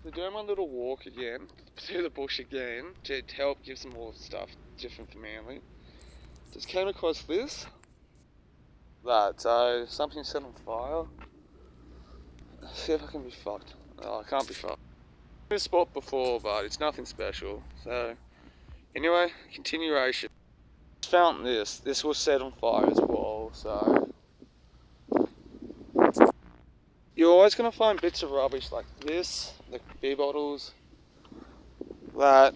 So doing my little walk again, through the bush again, to help give some more stuff different for Manly. Just came across this. So something set on fire. Let's see if I can be fucked. Oh, I can't be fucked. I've been in this spot before, but it's nothing special. So, anyway, continuation. Found this. This was set on fire as well, so you're always going to find bits of rubbish like this, the beer bottles, that.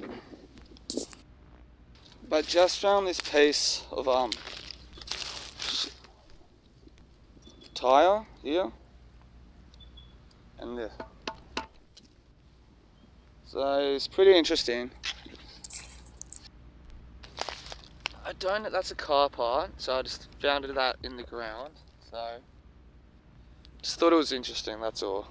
But just found this piece of tire here, and this. So it's pretty interesting. I don't know, that's a car part, so I just found that in the ground. So just thought it was interesting, that's all.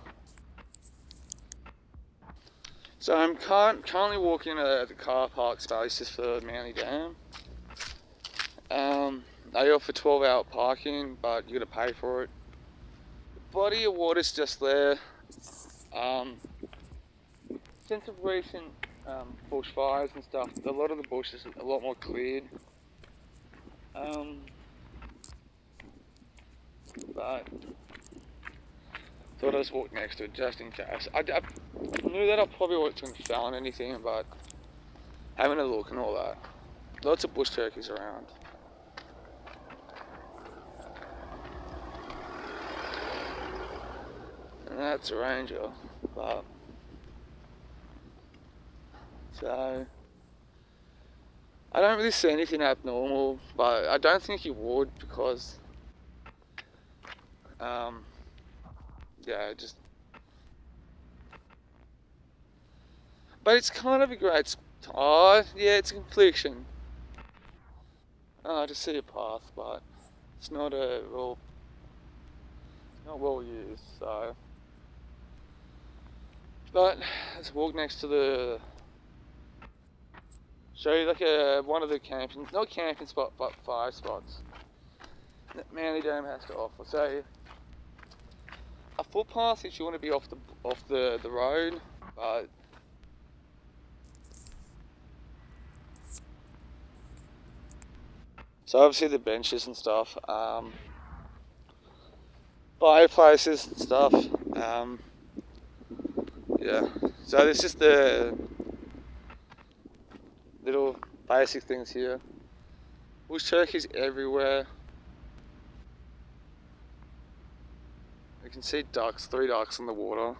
So I'm currently walking the car park spaces for Manly Dam. They offer 12-hour parking, but you got to pay for it. The body of water's just there. Since of recent bushfires and stuff, a lot of the bush is a lot more cleared. But thought I'd just walk next to it just in case. I knew that I probably wasn't found anything, but having a look and all that. Lots of bush turkeys around. And that's a ranger, but so I don't really see anything abnormal, but I don't think you would because yeah, just. But it's kind of a great. Oh yeah, it's a confliction. I just see a path, but it's not a real, not well used. So, but let's walk next to the. Show you like one of the camping, not camping spot, but fire spots that Manly Dam has to offer. So a footpath if you want to be off the road, but so obviously the benches and stuff, fireplaces and stuff. Yeah. So this is the little basic things here. Bush turkeys everywhere. You can see ducks, 3 ducks in the water.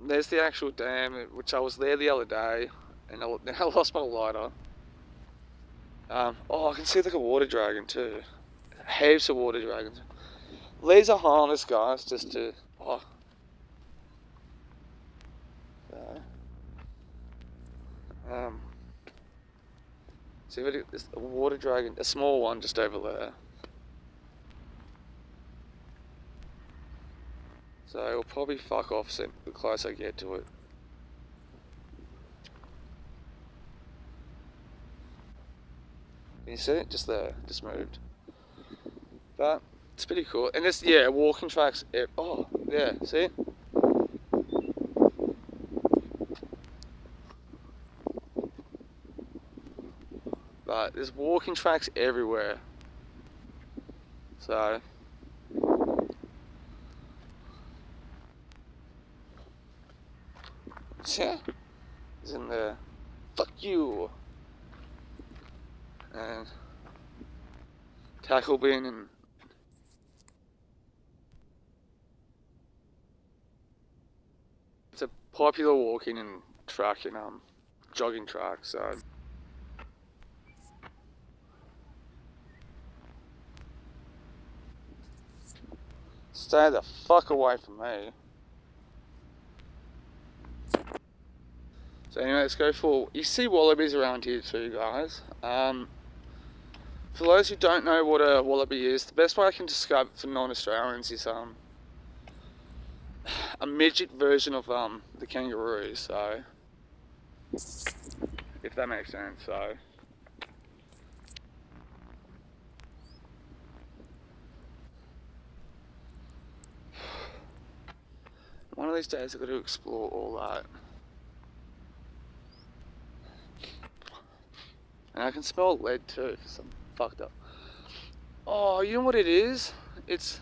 And there's the actual dam, which I was there the other day, and I lost my lighter. Oh, I can see like a water dragon too. Heaps of water dragons. These are harmless, guys, just to. Oh. See, there's a water dragon, a small one just over there. So it'll probably fuck off the closer I get to it. Can you see it? Just there, just moved. But it's pretty cool. And this, yeah, walking tracks. Oh, yeah, see? But there's walking tracks everywhere. So. Yeah, he's in there. Fuck you. And tackle bin and it's a popular walking and track and jogging track, so stay the fuck away from me. So anyway, let's go for, you see wallabies around here too, guys. For those who don't know what a wallaby is, the best way I can describe it for non-Australians is a midget version of the kangaroo, so if that makes sense. So one of of these days I've got to explore all that. And I can smell lead too for some fucked up. Oh, you know what it is? It's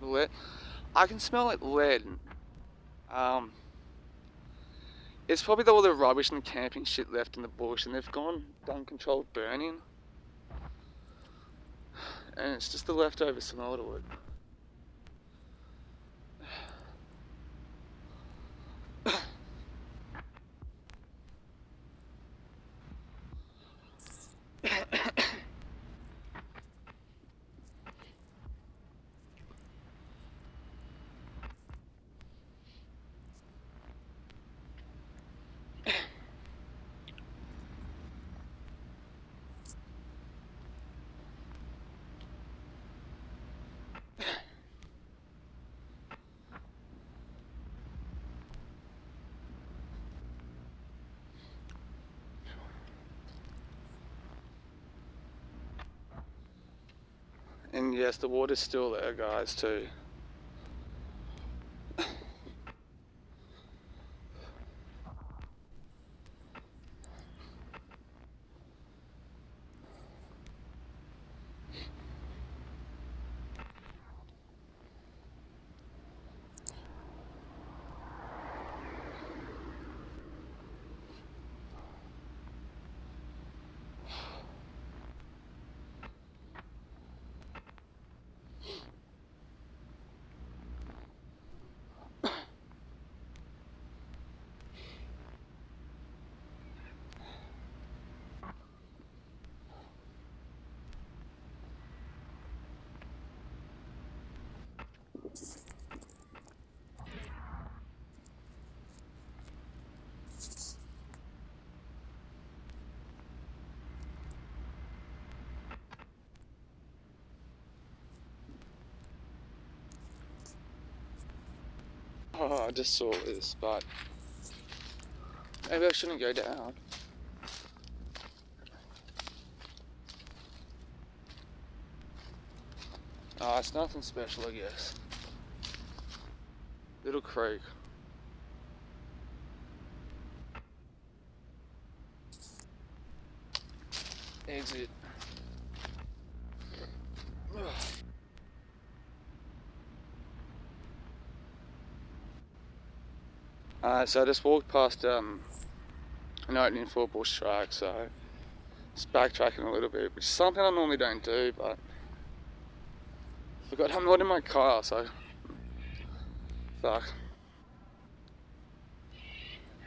lead. I can smell like lead. It's probably all the rubbish and camping shit left in the bush, and they've done controlled burning. And it's just the leftover smell to it. And yes, the water's still there, guys, too. Oh, I just saw this, but maybe I shouldn't go down. Oh, it's nothing special, I guess. Little creek. Exit. So I just walked past an opening for a bush track, so just backtracking a little bit, which is something I normally don't do, but I forgot I'm not in my car, so fuck.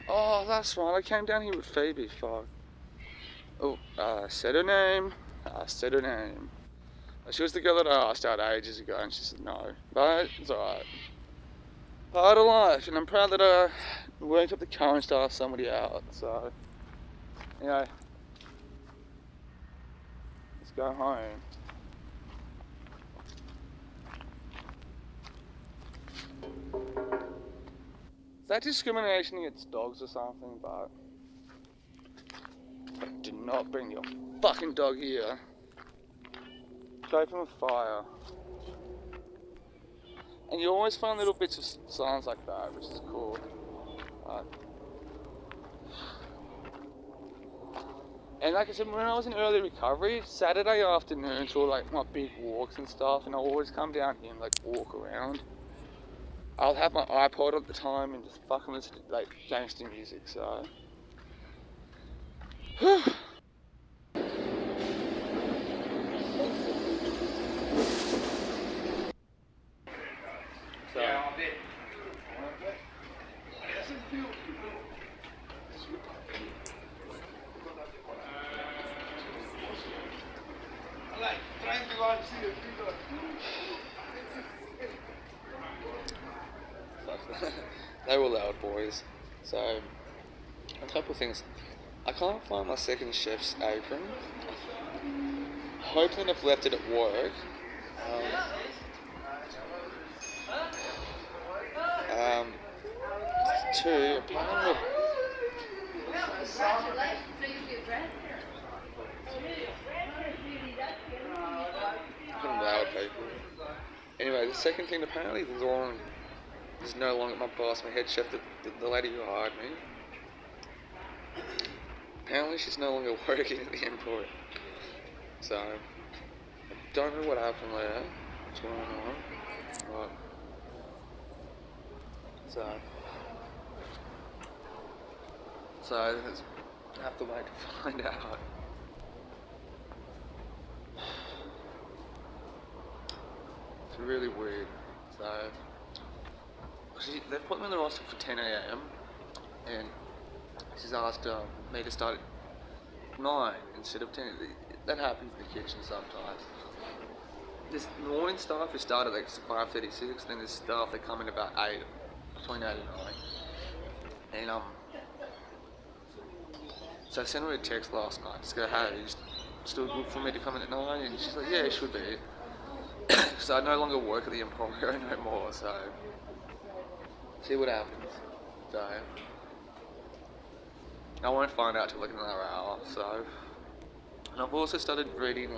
Oh, that's right, I came down here with Phoebe, fuck. Oh, said her name. Said her name. She was the girl that I asked out ages ago, and she said no, but it's alright. Part of life, and I'm proud that I worked up the courage to ask somebody out, so, you know, let's go home. Is that discrimination against dogs or something? But do not bring your fucking dog here. Straight from a fire. And you always find little bits of signs like that, which is cool. And like I said, when I was in early recovery, Saturday afternoons were like my big walks and stuff, and I always come down here and like walk around. I'll have my iPod at the time and just fucking listen to like gangster music, so. They were loud boys. So, a couple of things. I can't find my second chef's apron. Hoping I've left it at work. Two, apparently. Loud people. Anyway, the second thing, apparently Lauren is no longer my boss, my head chef, the lady who hired me. Apparently she's no longer working at the Emporium. So, I don't know what happened there, what's going on, but, so I have to wait to find out. It's really weird. So, they put me on the roster for 10 a.m. and she's asked me to start at 9 instead of 10. That happens in the kitchen sometimes. There's morning staff who start at like 5:36, then there's staff that come in about 8, between 8 and 9. And so I sent her a text last night, just go, hey, is it still good for me to come in at 9? And she's like, yeah, it should be. So I no longer work at the Emporium no more, so see what happens. So I won't find out till like another hour, so. And I've also started reading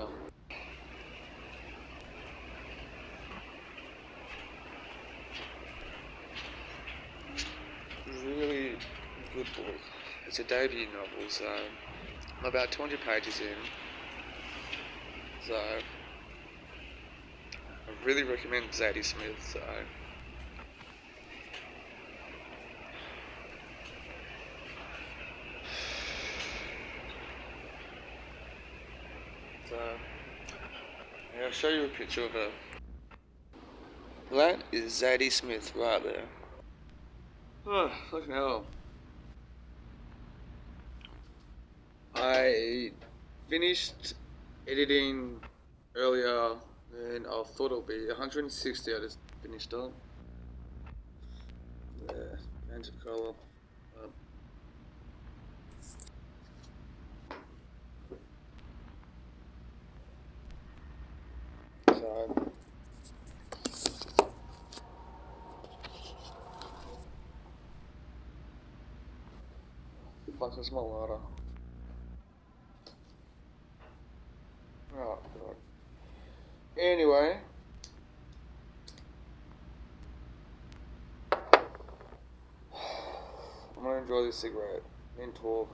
really good book. It's a debut novel, so I'm about 200 pages in. So I really recommend Zadie Smith. So yeah, I'll show you a picture of her. That is Zadie Smith right there. Oh, fucking hell. I finished editing earlier than I thought it would be. 160 I just finished up. Yeah, change of colour. So fuck, that's my water. Oh god. Anyway, I'm gonna enjoy this cigarette and talk.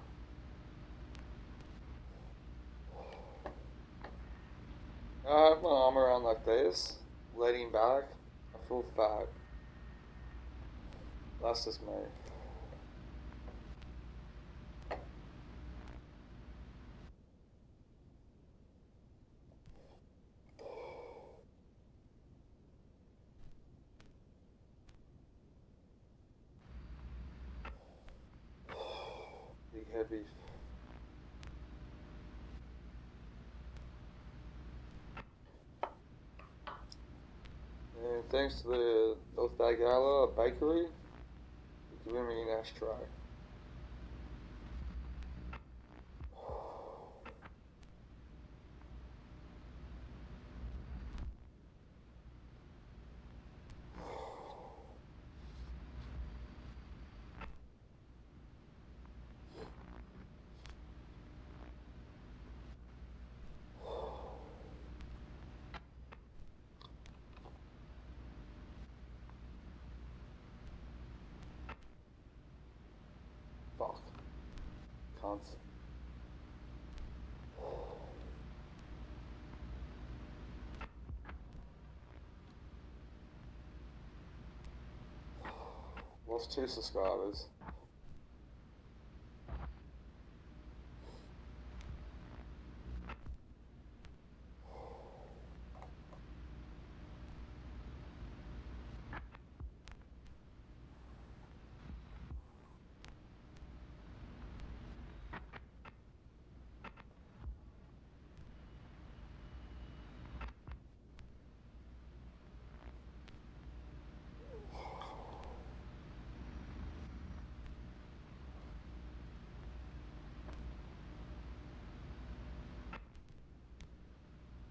I have my arm around like this, leaning back. I feel fat. That's just me. Big heavy. And thanks to the North Bagala Bakery for giving me an ashtray. Fuck. Can't. Lost 2 subscribers.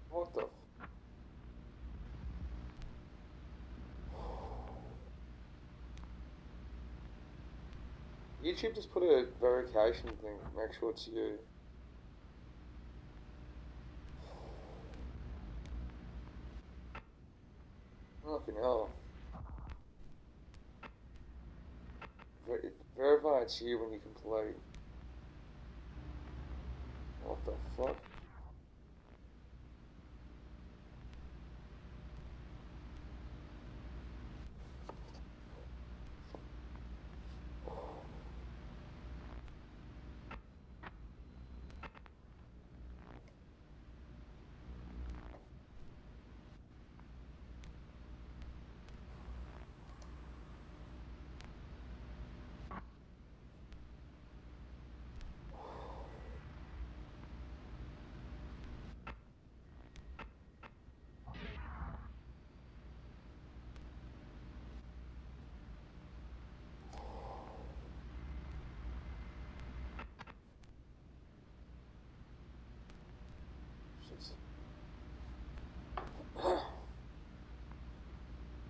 What the? YouTube just put a verification thing. Make sure it's you. Fucking hell. Verify it's you when you complete. What the fuck?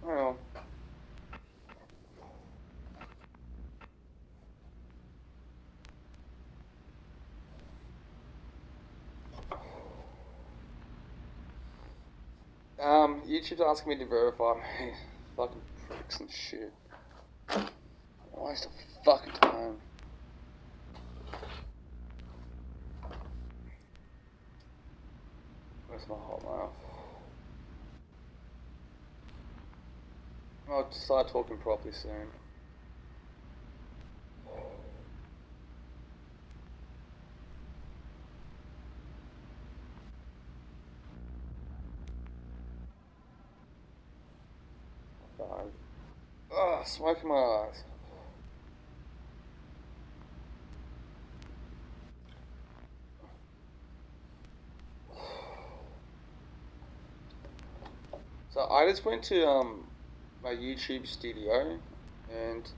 Hang on. YouTube's asking me to verify me. Fucking pricks and shit. Waste of fucking time. Where's my hotmail? I'll start talking properly soon. Smoke in my eyes. So I just went to my YouTube studio and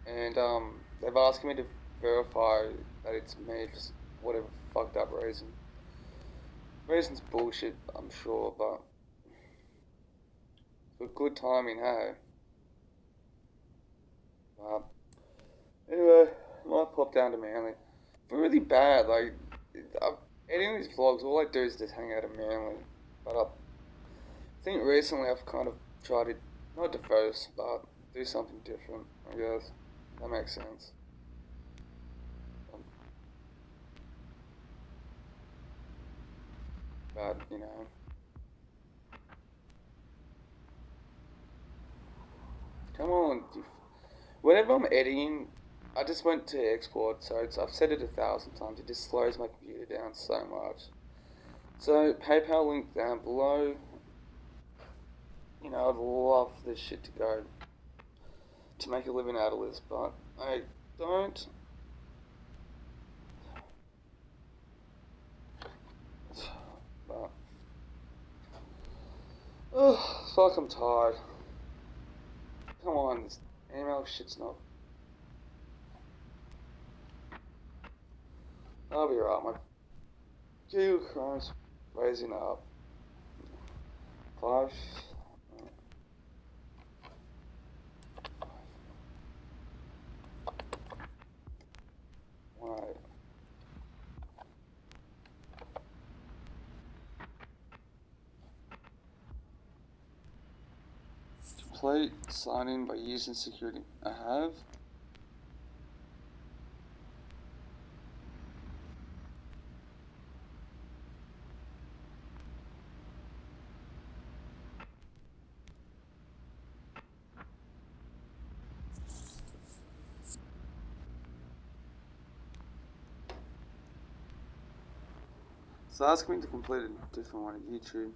they've asked me to verify that it's me for whatever fucked up reason. Reason's bullshit, I'm sure, but for good timing, hey. Anyway, I might pop down to Manly. Really bad, like, editing these vlogs, all I do is just hang out in Manly. But I think recently I've kind of tried to, not diverse, but do something different, I guess. That makes sense. But, you know. Come on. Whenever I'm editing, I just went to export, so I've said it 1,000 times. It just slows my computer down so much. So, PayPal link down below. You know, I'd love this shit to go to make a living out of this, but I don't. But, oh, fuck, I'm tired. Come on, this email shit's not. I'll be right, my Google Chrome's raising up. 5. Right. Complete sign in by using security. I have. So asking me to complete a different one at YouTube.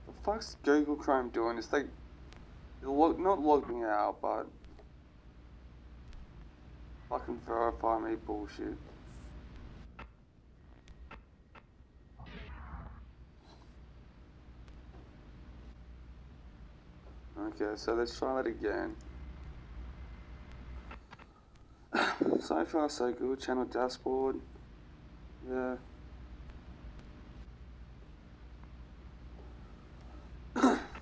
The fuck's Google Chrome doing? It's like, not log me out, but fucking verify me bullshit. Okay, so let's try that again. So far so good. Channel dashboard. Yeah.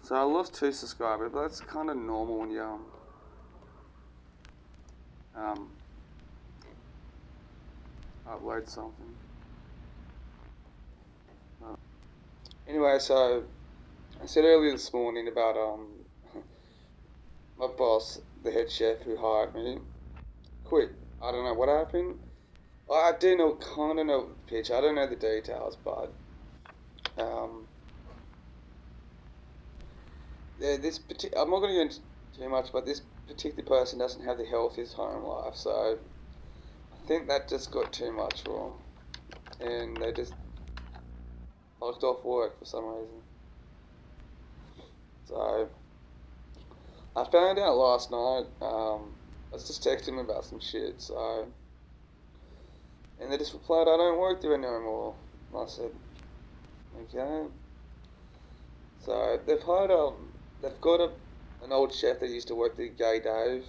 So I lost 2 subscribers, but that's kind of normal when you upload something. Anyway, so I said earlier this morning about my boss, the head chef who hired me, quit. I don't know what happened. I do know, kind of know the pitch. I don't know the details, but yeah, I'm not going to go into too much, but this particular person doesn't have the healthiest home life, so I think that just got too much for them, and they just fucked off work for some reason. So I found out last night. I was just texting them about some shit, so, and they just replied, "I don't work there anymore." And I said, "Okay." So they've got an old chef that used to work there, Gay Dave.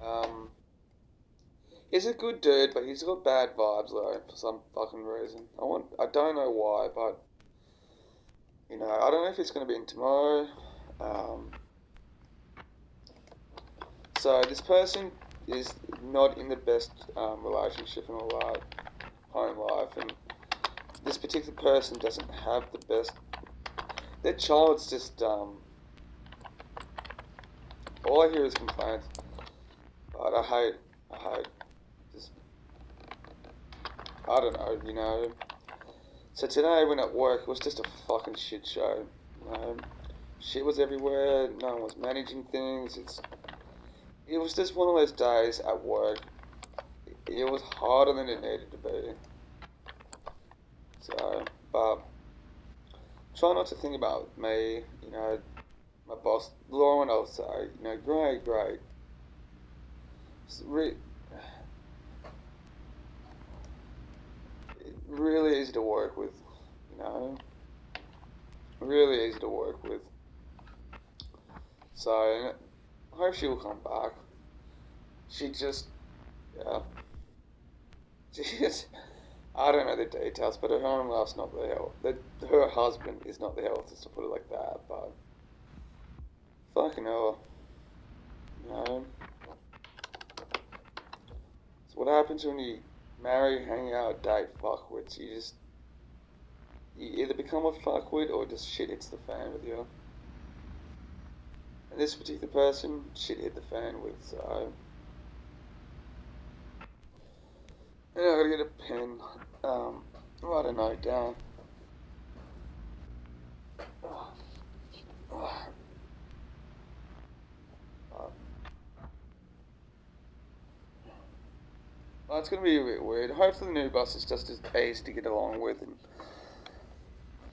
Um, he's a good dude, but he's got bad vibes though for some fucking reason. I don't know why, but I don't know if it's going to be in tomorrow. Um, so this person is not in the best relationship and all that, home life, and this particular person doesn't have the best. Their child's just all I hear is complaints. But I hate, just I don't know. So today when at work, it was just a fucking shit show. Shit was everywhere. No one was managing things. It was just one of those days at work. It was harder than it needed to be. So, but try not to think about me. My boss, Lauren. I'll say, great. It's really easy to work with. Really easy to work with. So, I hope she will come back. She just, yeah. I don't know the details, but her home life's not the health. Her husband is not the healthiest, to put it like that, but fucking hell. You know? So what happens when you marry, hang out, date fuckwits? You either become a fuckwit or just shit hits the fan with you. And this particular person, shit hit the fan with, so. And I gotta get a pen, write a note down. Well, it's gonna be a bit weird. Hopefully the new bus is just as easy to get along with, and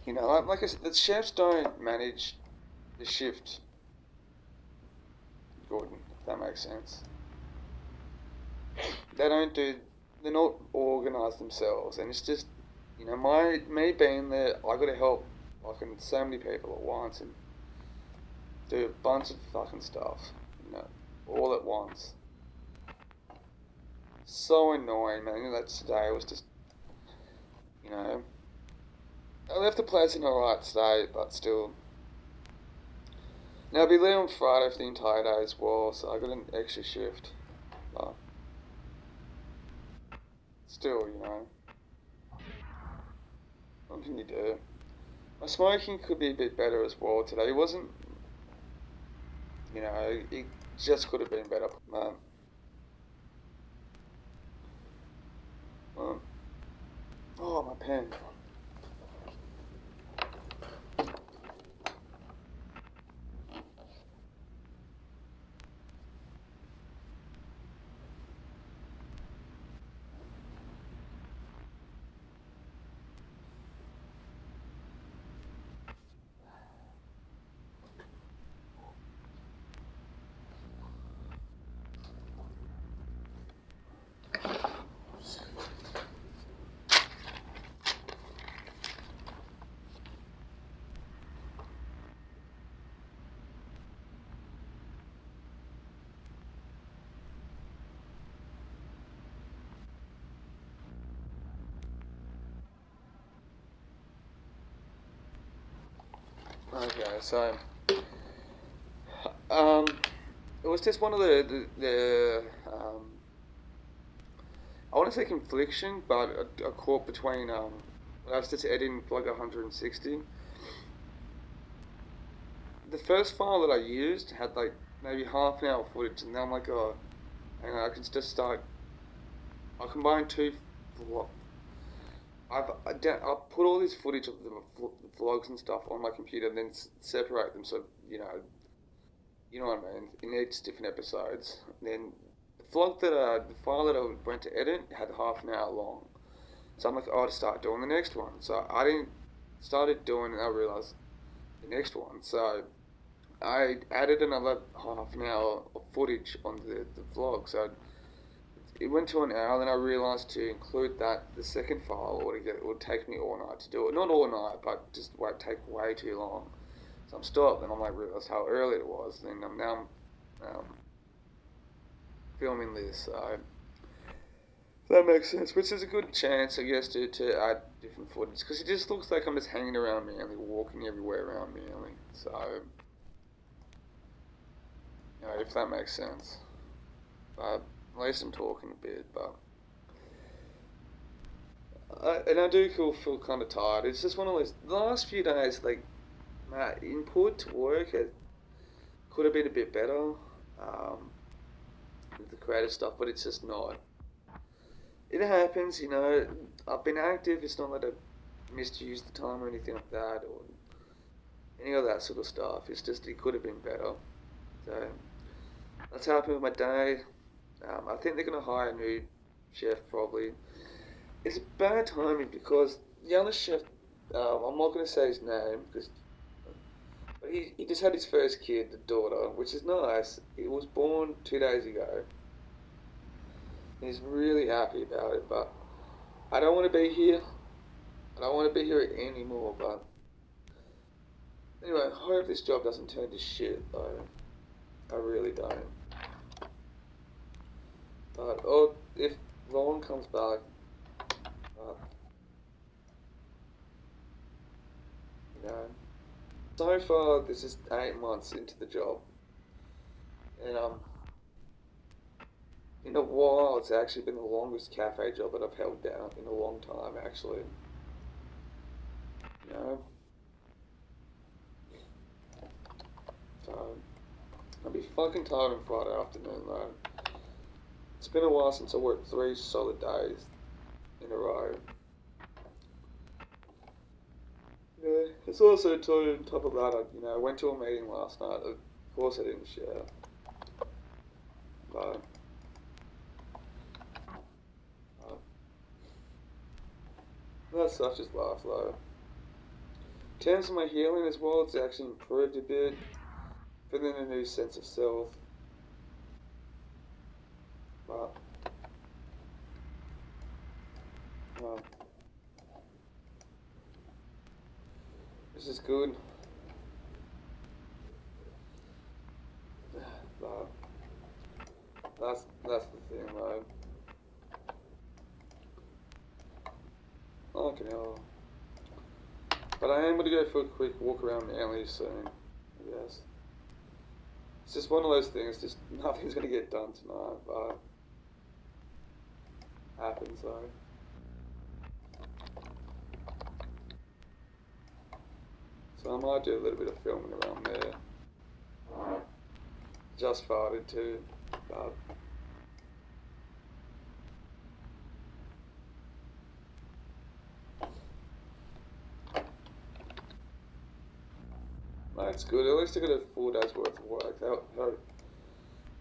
like I said, the chefs don't manage the shift, Gordon. If that makes sense. They don't do. They're not organised themselves, and it's just, me being there, I gotta help fucking so many people at once and do a bunch of fucking stuff, all at once. So annoying, man. That today was just, I left the place in alright state, but still. Now I'll be there on Friday for the entire day as well, so I got an extra shift. But still, what can you do? My smoking could be a bit better as well today. It wasn't, it just could have been better. Oh, my pen. Okay, so um, it was just one of the I want to say confliction, but a caught between I was just editing vlog 160. The first file that I used had like maybe half an hour footage, and then I'm like, oh, hang on, I can just start. I combine two. I've put all this footage of the vlogs and stuff on my computer, and then separate them so you know what I mean, in each different episodes. And then the file that I went to edit had half an hour long. So I'm like, oh, to start doing the next one. So I didn't started doing, and I realized the next one. So I added another half an hour of footage on the vlog. So it went to an hour, then I realised to include the second file, it would take me all night to do it. Not all night, but just would take way too long. So I'm stopped, and I'm like, realised how early it was. Then I'm now filming this, so that makes sense. Which is a good chance, I guess, to add different footage, because it just looks like I'm just hanging around Manly, walking everywhere around Manly. So, if that makes sense. But at least I'm talking a bit, but I do feel kind of tired. It's just one of those. The last few days, like my input to work, it could have been a bit better with the creative stuff, but it's just not. It happens, I've been active. It's not like I misused the time or anything like that, or any of that sort of stuff. It's just it could have been better. So that's happened with my day. I think they're going to hire a new chef probably. It's bad timing because the other chef, I'm not going to say his name, but he just had his first kid, the daughter, which is nice. He was born 2 days ago. He's really happy about it, but I don't want to be here. I don't want to be here anymore, but anyway, I hope this job doesn't turn to shit, though. I really don't. But, if Ron comes back, you know, so far this is 8 months into the job, and in a while it's actually been the longest cafe job that I've held down in a long time, actually. You know, so I'll be fucking tired on Friday afternoon though. It's been a while since I worked 3 solid days in a row. Yeah, it's also too, on top of that, I went to a meeting last night. Of course I didn't share. But that stuff just laugh though. In terms of my healing as well, it's actually improved a bit. Feeling a new sense of self. But this is good. But that's the thing though. Oh, fucking hell. But I am going to go for a quick walk around Manly soon, I guess. It's just one of those things, just nothing's going to get done tonight, but happens though. So I might do a little bit of filming around there. Just started to, but that's good. At least I got a 4 days worth of work.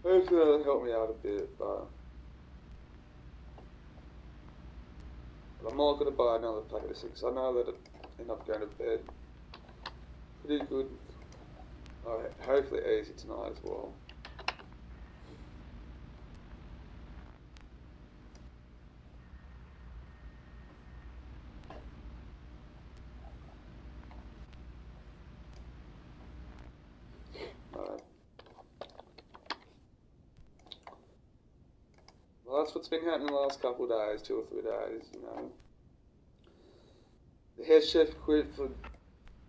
Hopefully that'll help me out a bit, but I'm not going to buy another packet of cigarettes. I know that I end up going to bed pretty good. Hopefully easy tonight as well. Well, that's what's been happening the last couple of days, 2 or 3 days, The head chef quit for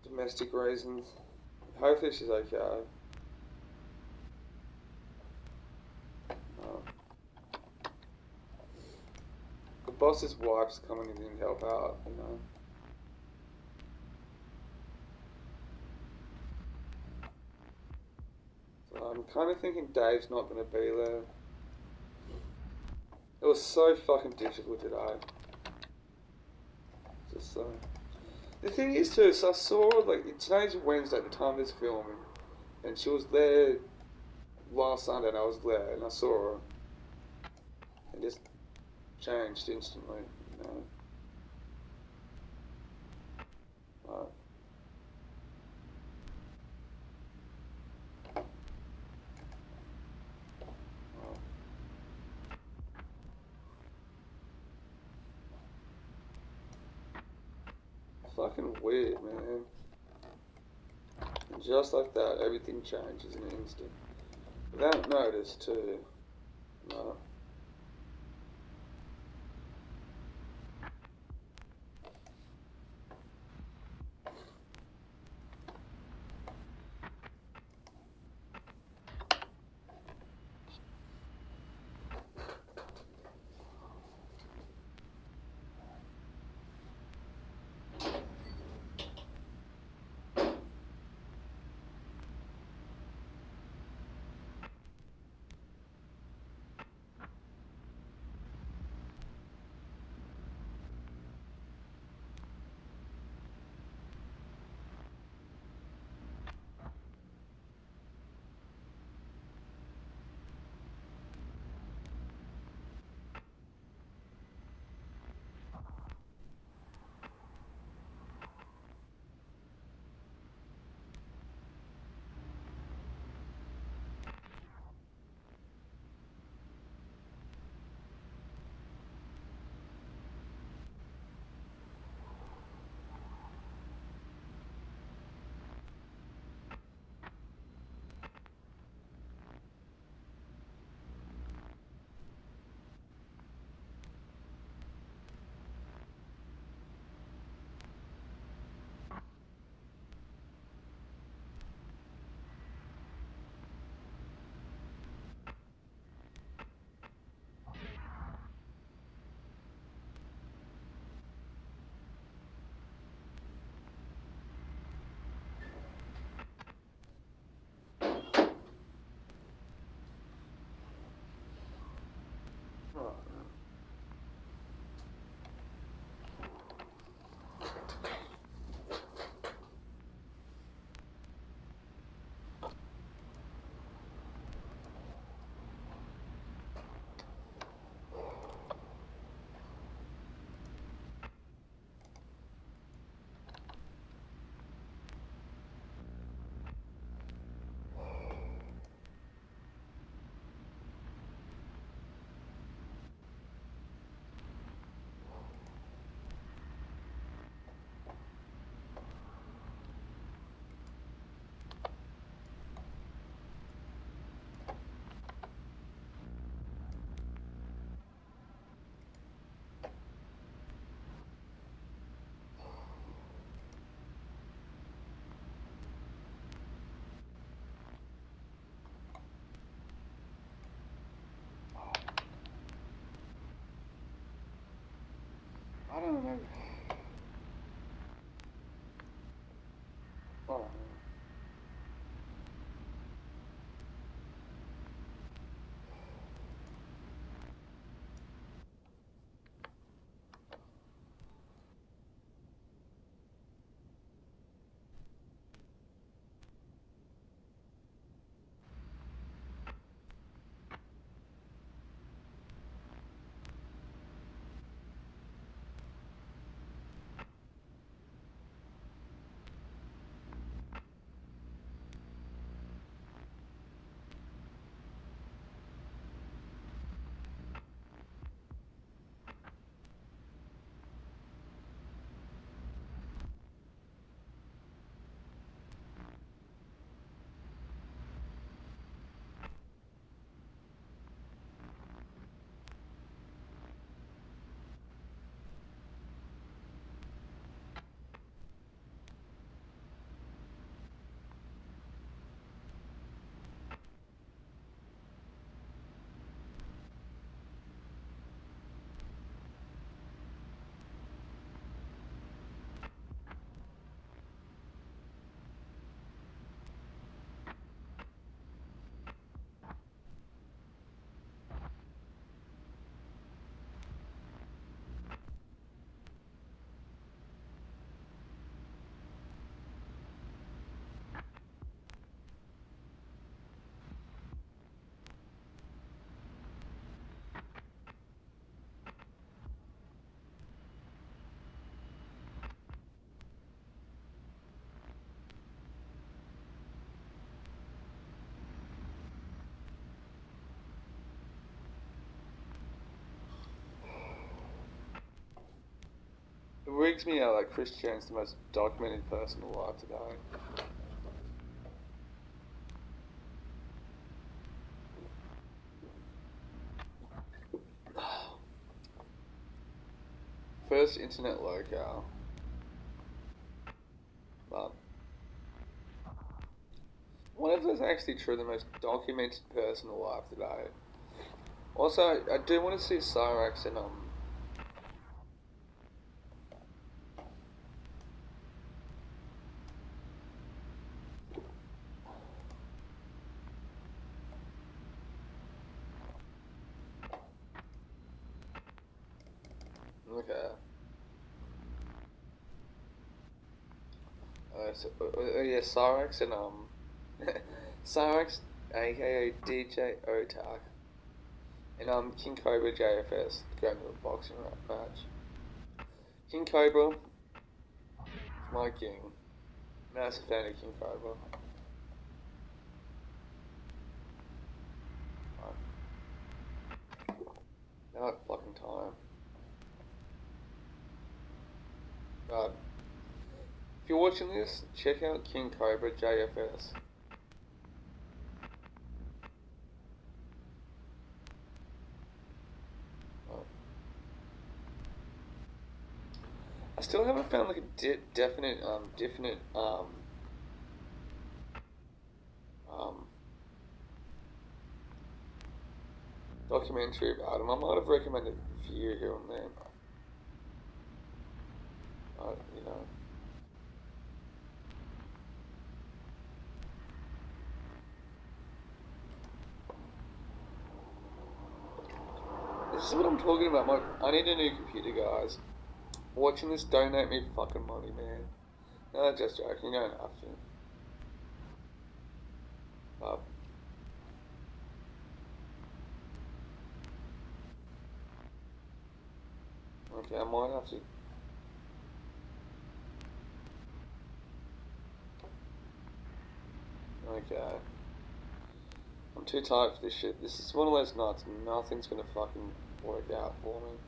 domestic reasons. Hopefully she's okay. The boss's wife's coming in and help out, you know. So I'm kind of thinking Dave's not going to be there. It was so fucking difficult today. Just so. The thing is too, so I saw, like, today's Wednesday at the time of this filming, and she was there last Sunday and I was there, and I saw her, and just changed instantly, you know. Like, fucking weird, man. And just like that, everything changes in an instant. Without notice, too. No. I don't know. Oh. freaks me out like Chris Chen's the most documented person alive today. First internet locale. But what if that's actually true, the most documented person alive today? Also, I do want to see Cyrax in okay. Yeah, Cyrax and Cyrax, aka DJ Otak, and King Cobra JFS going to a boxing match. King Cobra, my king. Massive fan of King Cobra. Now fucking time. But if you're watching this, check out King Cobra JFS. I still haven't found like a definite documentary about him. I might have recommended a few here and there. You know. This is what I'm talking about. I need a new computer, guys. Watching this, donate me fucking money, man. No, just joking. You don't have to. Okay, I might have to. Okay. I'm too tired for this shit. This is one of those nights. Nothing's gonna fucking work out for me.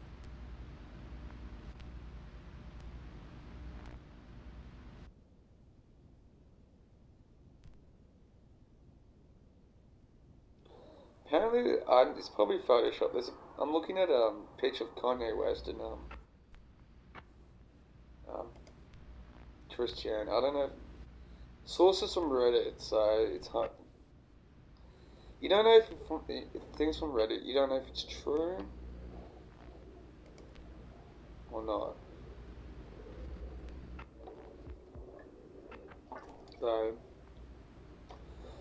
Apparently, it's probably Photoshop. I'm looking at a picture of Kanye West and Chris Chan. I don't know. Sources from Reddit, so it's hard. You don't know if things from Reddit. You don't know if it's true or not. So,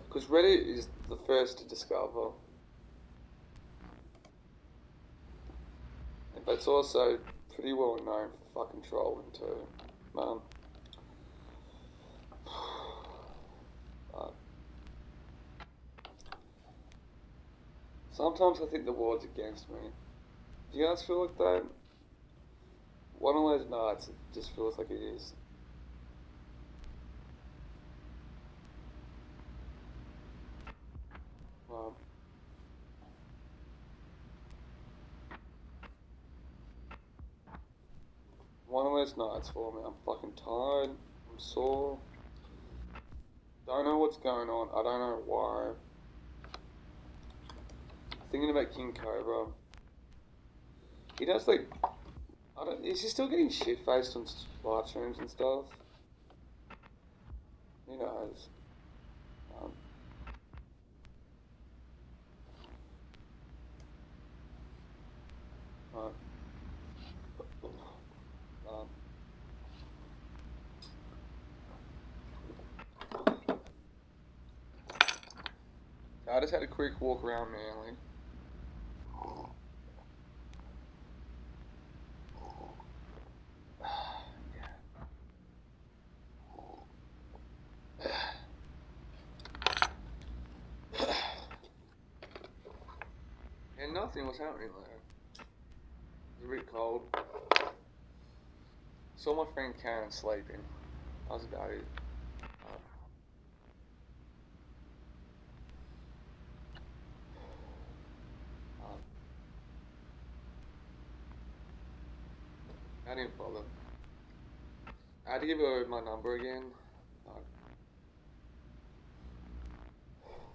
because Reddit is the first to discover, but it's also pretty well known for fucking trolling too, man. Sometimes I think the world's against me. Do you guys feel like that? One of those nights, it just feels like it is. One of those nights for me. I'm fucking tired. I'm sore. Don't know what's going on. I don't know why. Thinking about King Cobra. He does like, is he still getting shit faced on live streams and stuff? Who knows? I just had a quick walk around Manly. And nothing was happening there. It was a bit cold. Saw my friend Karen sleeping. That was about it. I didn't bother. I had to give her my number again.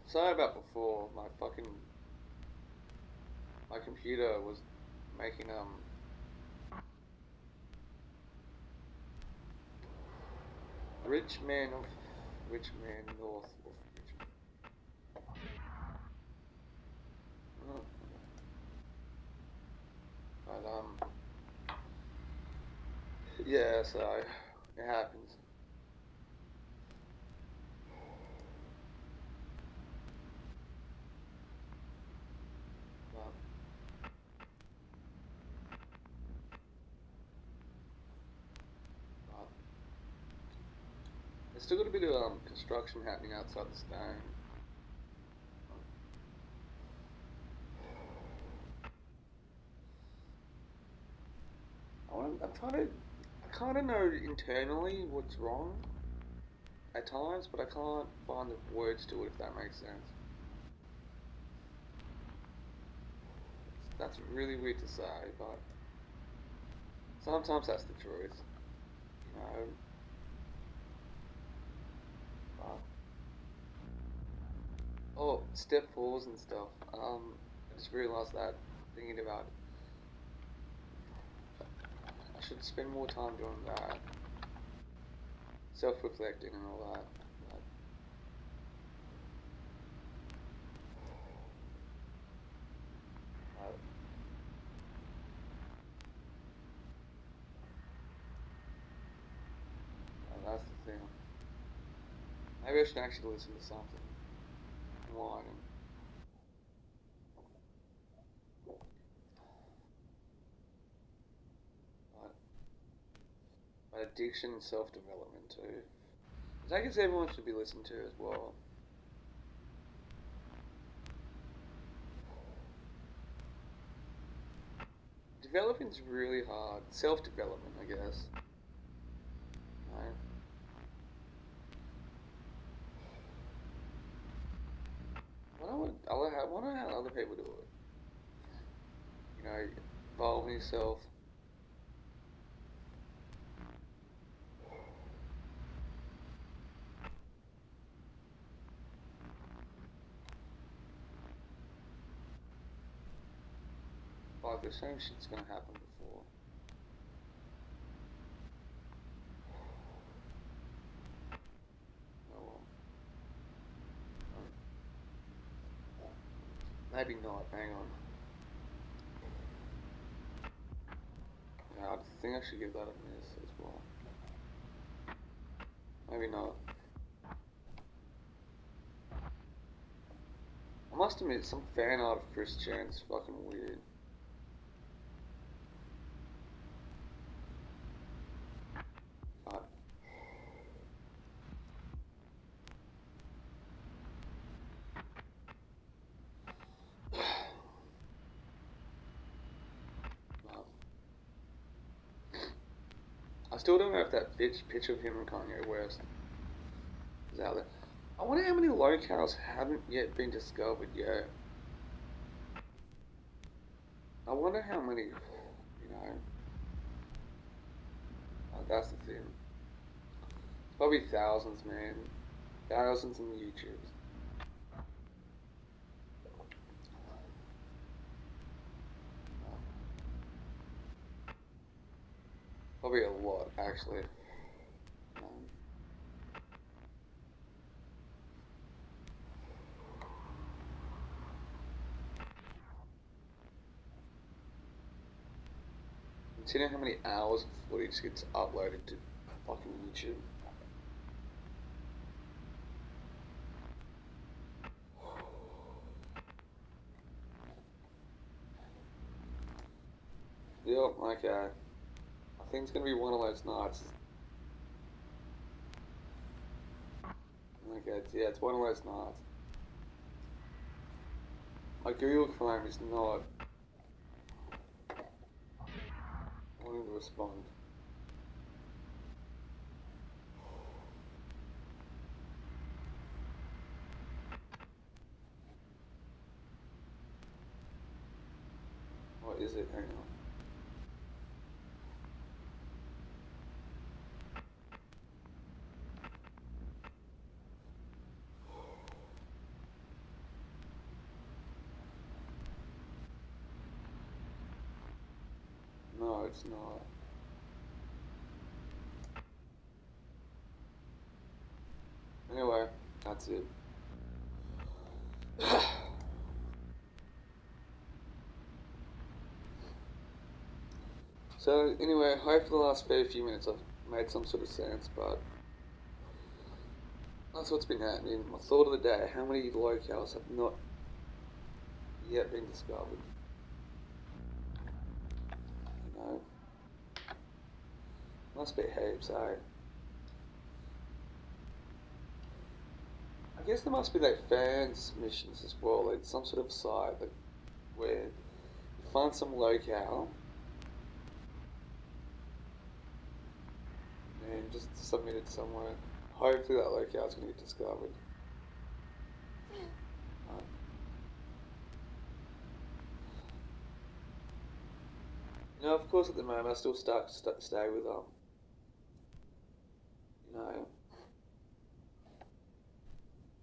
Sorry about before. My computer was making rich man north of Richmond. Oh. But yeah, so it happens. But, but there's still got a bit of construction happening outside the stone. I kind of know internally what's wrong at times, but I can't find the words to it, if that makes sense. That's really weird to say, but sometimes that's the truth. You know. But, oh, step fours and stuff. I just realised that thinking about it. I should spend more time doing that, self-reflecting and all that. But, that's the thing. Maybe I should actually listen to something. Whining. But addiction and self-development too. I guess everyone should be listened to as well. Developing's really hard. Self-development, I guess. Right? I wonder how other people do it. You know, involving yourself. Like the same shit's gonna happen before. Oh well. Maybe not. Hang on. Yeah, I think I should give that a miss as well. Maybe not. I must admit, some fan art of Chris Chan's fucking weird. But I still don't know if that picture of him and Kanye West is out there. I wonder how many locales haven't yet been discovered yet. I wonder how many, you know. That's the thing. Probably thousands, man. Thousands in YouTube. Probably a lot, actually. Um, Consider how many hours of footage gets uploaded to fucking YouTube. Yep, okay. I think it's gonna be one of those nights. Okay, it's one of those nights. My Google Chrome is not wanting to respond. What is it? Hang on. No, it's not. Anyway, that's it. So anyway, hopefully the last fair few minutes I've made some sort of sense, but that's what's been happening. My thought of the day: how many locales have not yet been discovered? You know, must be heaps, eh? I guess there must be like fans missions as well, like some sort of site that where you find some locale and just submit it somewhere. Hopefully that locale is going to get discovered. You know, of course, at the moment I still stay with you know,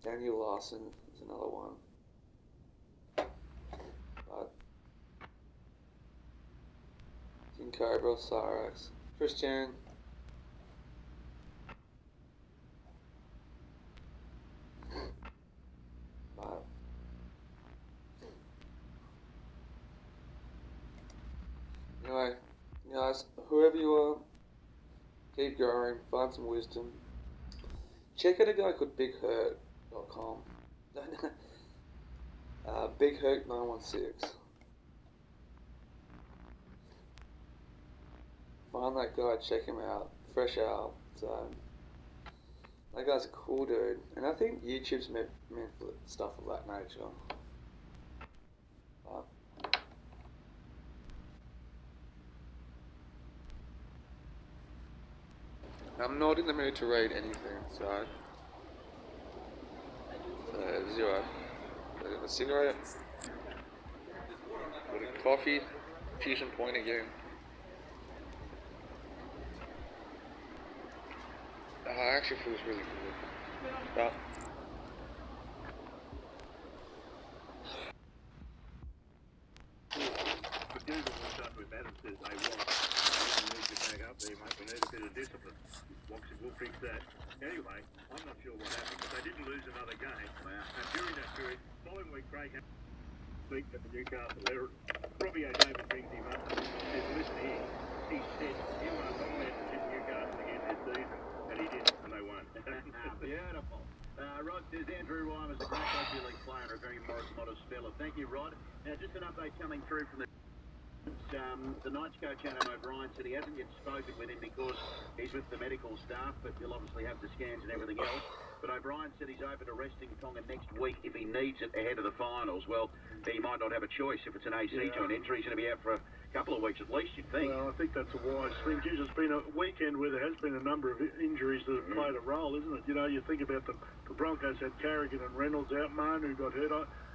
Daniel Larson is another one, but King Cobra, Cyrax, Christian. But anyway, guys, whoever you are, keep going, find some wisdom. Check out a guy called BigHurt.com. BigHurt916. Find that guy, check him out. Fresh out. So that guy's a cool dude, and I think YouTube's meant for stuff of that nature. But I'm not in the mood to read anything, so zero. A cigarette, with a coffee, fusion point again. Actually feels really good. But Google was done with that and says they want. You need to back up there, mate. We need a bit of discipline. Woxie will fix that. Anyway, I'm not sure what happened, but they didn't lose another game. And during that period, following week, Craig had beat at the Newcastle there. Robbie O'David brings him up and says, listen here. He said, you are not meant to tip Newcastle again this season. And he did, and they won. Beautiful. Rod says Andrew Ryan was a great rugby league player and a very modest fella. Thank you, Rod. Now, just an update coming through from the Knights coach Adam O'Brien said he hasn't yet spoken with him because he's with the medical staff, but he'll obviously have the scans and everything else. But O'Brien said he's open to resting Ponga next week if he needs it ahead of the finals. Well, he might not have a choice if it's an AC joint injury. He's going to be out for a couple of weeks at least, you'd think. Well, I think that's a wise thing. It's been a weekend where there has been a number of injuries that have played a role, isn't it? You know, you think about the Broncos had Carrigan and Reynolds out, Manu got hurt.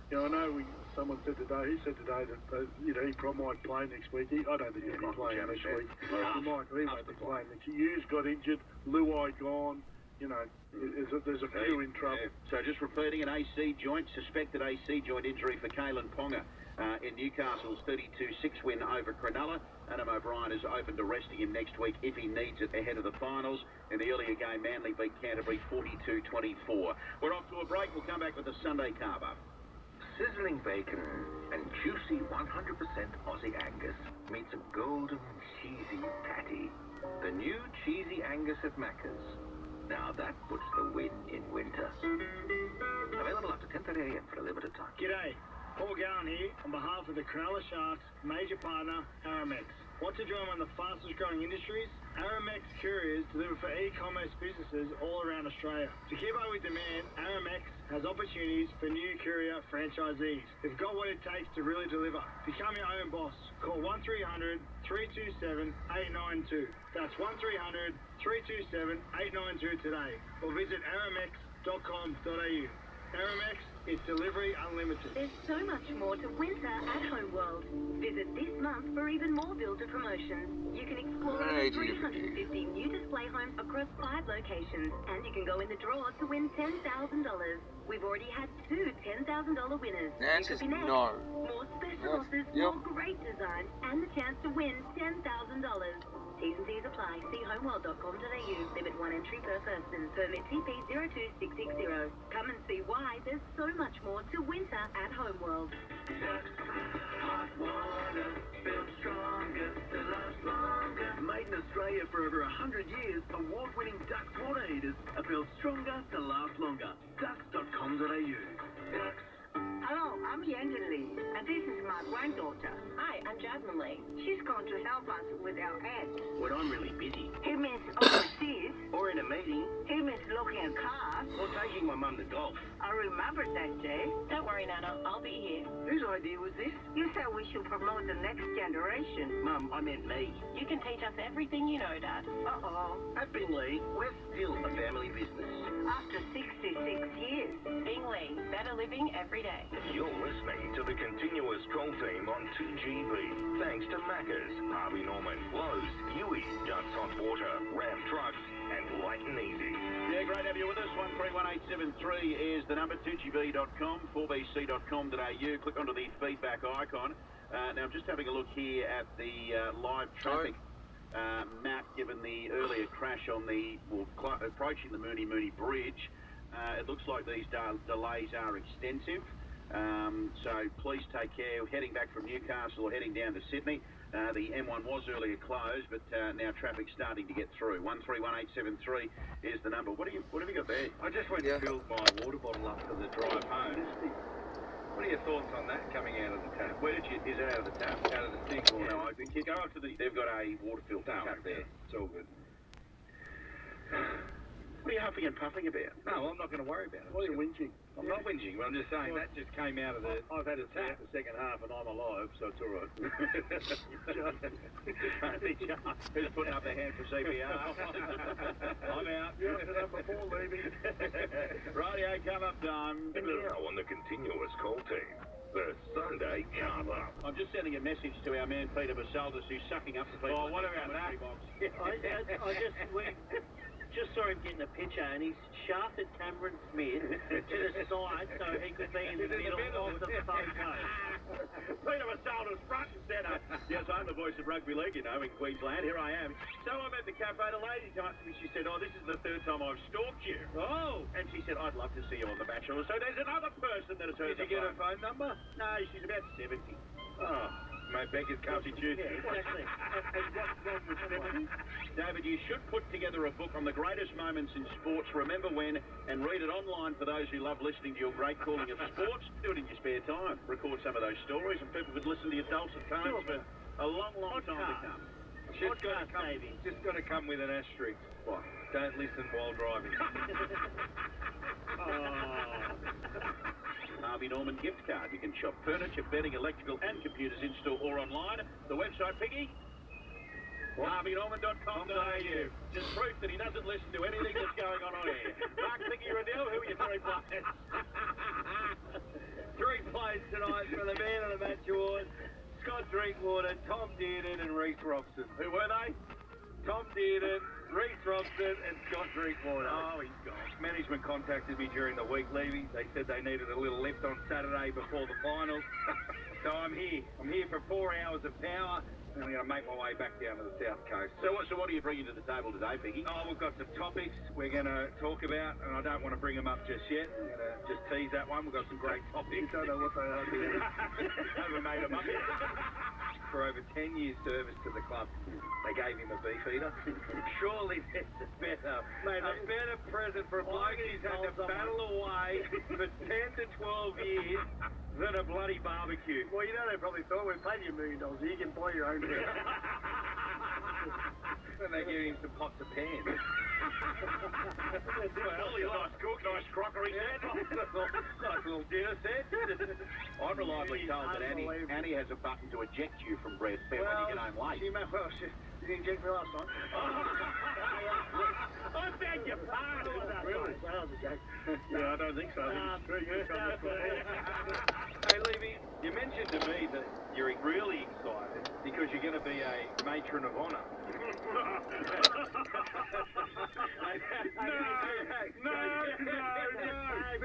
I know someone said today, he said today that he probably might play next week. I don't think he'll be playing next week. He might be playing next week. Hughes got injured, Luai gone. You know, there's a few in trouble. So just repeating, an AC joint, suspected AC joint injury for Kalen Ponga in Newcastle's 32-6 win over Cronulla. Adam O'Brien is open to resting him next week if he needs it ahead of the finals. In the earlier game, Manly beat Canterbury 42-24. We're off to a break. We'll come back with the Sunday carve-up. Sizzling bacon and juicy 100% Aussie Angus meets a golden, cheesy patty. The new Cheesy Angus at Macca's. Now that puts the win in winter. Available after 10:30 a.m. for a limited time. G'day, Paul Gowan here on behalf of the Cronulla Sharks major partner Aramex. Want to join one of the fastest growing industries? Aramex couriers deliver for e-commerce businesses all around Australia. To keep up with demand, Aramex has opportunities for new courier franchisees. They've got what it takes to really deliver. Become your own boss. Call 1300 327 892. That's 1300 327 892 today. Or visit aramex.com.au. Aramex is delivery unlimited. There's so much more to winter at Homeworld. Visit this month for even more builder promotions. You can explore over 350 new display homes across 5 locations, and you can go in the draw to win $10,000. We've already had 2 $10,000 winners. The answer's no. More special offers, more great great design, and the chance to win $10,000. T's and C's apply. See homeworld.com.au. Limit 1 entry per person. Permit TP 02660. Come and see why there's so much more to winter at Homeworld. Hot water, built stronger, to last longer. Made in Australia for over 100 years, award-winning Dux water heaters are built stronger to last longer. Dux.com.au. Dux. Hello, I'm Yanjin Lee, and this is my granddaughter. Hi, I'm Jasmine Lee. She's going to help us with our ads. When I'm really busy, He means overseas. or in a meeting, He means looking at cars. or taking my mum to golf. I remember that day. Don't worry, Nana. I'll be here. Whose idea was this? You said we should promote the next generation. Mum, I meant me. You can teach us everything you know, Dad. Uh-oh. At Bingley, we're still a family business. After 66 years. Bingley. Better living every day. You're listening to the continuous call team on 2GB. Thanks to Macca's, Harvey Norman, Lowe's, Huey, Ducks Hot Water, Ram Trucks, and Light and Easy. Yeah, great to have you with us. 131873 is the number, 2gb.com, 4bc.com.au. Click onto the feedback icon. Now, I'm just having a look here at the live traffic map, given the earlier crash on the, approaching the Mooney Bridge. It looks like these delays are extensive. So please take care. Heading back from Newcastle or heading down to Sydney. The M1 was earlier closed, but now traffic's starting to get through. 131873 is the number. What have you got there? I just went to fill my water bottle up for the drive home. What are your thoughts on that coming out of the tap? Where did you? Is it out of the tap? Out of the sink? Well, no, I think you go up to the. They've got a water filter tap there. It's all good. What are you huffing and puffing about? No, I'm not going to worry about it. Why are you whinging? I'm not whinging, but I'm just saying that just came out of the I've had a tap. tap the second half and I'm alive, so it's all right. Who's putting up their hand for CPR? I'm out. Yeah, I up before leaving. Radio come up time. And now on the continuous call team, the Sunday cover. I'm just sending a message to our man Peter Basaldus, who's sucking up the people. Oh, what about that? I just saw him getting a picture, and he's shafted Cameron Smith to the side so he could be in the middle of the photo. Peter Basaldus, front and centre. Yes, I'm the voice of rugby league, you know, in Queensland. Here I am. So I'm at the cafe. The lady came up to me. She said, "Oh, this is the third time I've stalked you." Oh! And she said, "I'd love to see you on The Bachelor." So there's another person that has heard Did you get her phone number? No, she's about 70. Oh, mate, Becca's country tune. Yeah, exactly. David, you should put together a book on the greatest moments in sports, remember when, and read it online for those who love listening to your great calling of sports. Do it in your spare time. Record some of those stories, and people could listen to your dulcet tones for a long, long time to come. Just got to come with an asterisk. What? Don't listen while driving. Harvey Norman gift card. You can shop furniture, bedding, electrical, and computers in store or online. The website, Piggy? HarveyNorman.com.au. Just proof that he doesn't listen to anything that's going on air. Mark, Piggy, Riddell, who are your three players? 3 players tonight for the Man of the Match Award. Scott Drinkwater, Tom Dearden and Reece Robson. Who were they? Tom Dearden, Reece Robson and Scott Drinkwater. Oh, he's gone. Management contacted me during the week, Levy. They said they needed a little lift on Saturday before the finals. So I'm here. I'm here for 4 hours of power. And I'm going to make my way back down to the south coast. So what are you bringing to the table today, Piggy? Oh, we've got some topics we're going to talk about, and I don't want to bring them up just yet. I'm going to just tease that one. We've got some great topics. You don't know what they are, do you? Haven't made them up yet. For over 10 years service to the club, they gave him a beef eater. Surely there's a better present for a bloke who's had to battle away for 10 to 12 years than a bloody barbecue. Well, you know, they probably thought we paid you $1 million. You can buy your own beer. And they give him some pots of pans. Well, nice cook, nice crockery set. Nice little dinner set. I'm reliably told that Annie has a button to eject you from Bread Fair when you get home late. She didn't eject me last time. I beg your pardon. Really? That was a joke. Yeah, I don't think so. I think it's very good. Hey, Levy, you mentioned to me that you're really excited because you're going to be a matron of honour. No.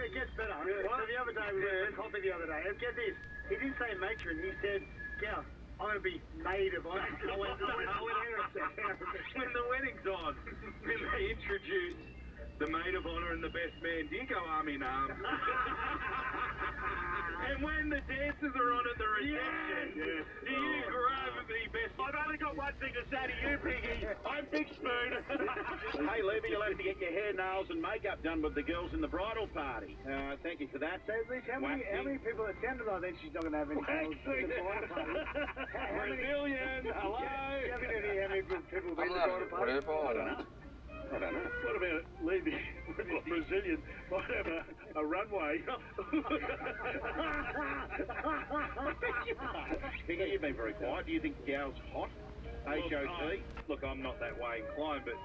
It gets better. So the other day, we went to coffee the other day. And get this. He didn't say matron. He said, "Gal, I'm going to be maid of honor. I went When the wedding's on, when they introduce the maid of honor and the best man, do you go arm in arm? And when the dancers are on at the reception, do you grab the best? I've only got one thing to say to you, Piggy. I'm Big Spoon. Hey, Levy, you'll have to get your hair, nails and makeup done with the girls in the bridal party. Thank you for that. So, Rich, how many people attended? I think she's not going to have any girls at the bridal party. Brazilian, hello. How many people been to the bridal party? Whatever, I don't know. I don't know. What about Levy? Brazilian might have a runway. Piggy, you've been very quiet. Do you think Gal's hot? H-O-T? Look, I'm not that way inclined, but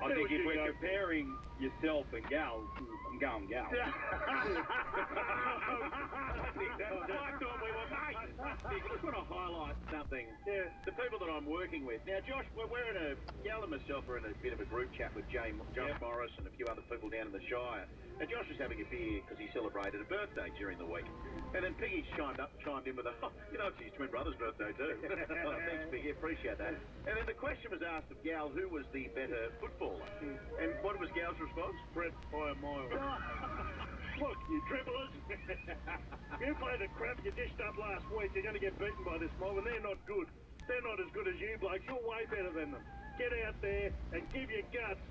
I think if we're comparing yourself and Gal, I'm going Gal. I thought we were mates. I just want to highlight something. Yeah. The people that I'm working with. Now, Josh, we're in a... Gal and myself are in a bit of a group chat with Josh Morris and a few other people down in the Shire. And Josh was having a beer because he celebrated a birthday during the week. And then Piggy chimed in with it's his twin brother's birthday too. Thanks, Piggy, appreciate that. And then the question was asked of Gal, who was the better footballer? And what was Gal's response? Brett by a mile. Look, you dribblers. You played the crap you dished up last week. You're going to get beaten by this mob, and they're not good. They're not as good as you blokes. You're way better than them. Get out there and give your guts.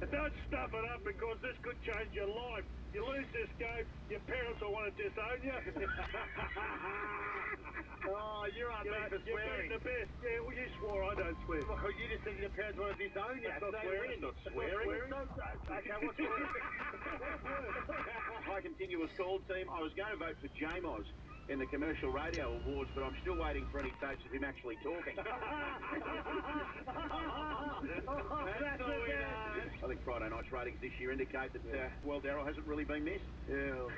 And don't stuff it up because this could change your life. You lose this game, your parents will want to disown you. Oh, you're on me for You're swearing. being the best. Yeah, well, you swore. I don't swear. Well, you just think your parents want to disown you. That's not swearing. Not swearing. Okay, what's swearing? High continuous call team. I was going to vote for J-Moz in the Commercial Radio Awards, but I'm still waiting for any tapes of him actually talking. That's all we know. I think Friday night's ratings this year indicate that, Darryl hasn't really been missed. Yeah, well,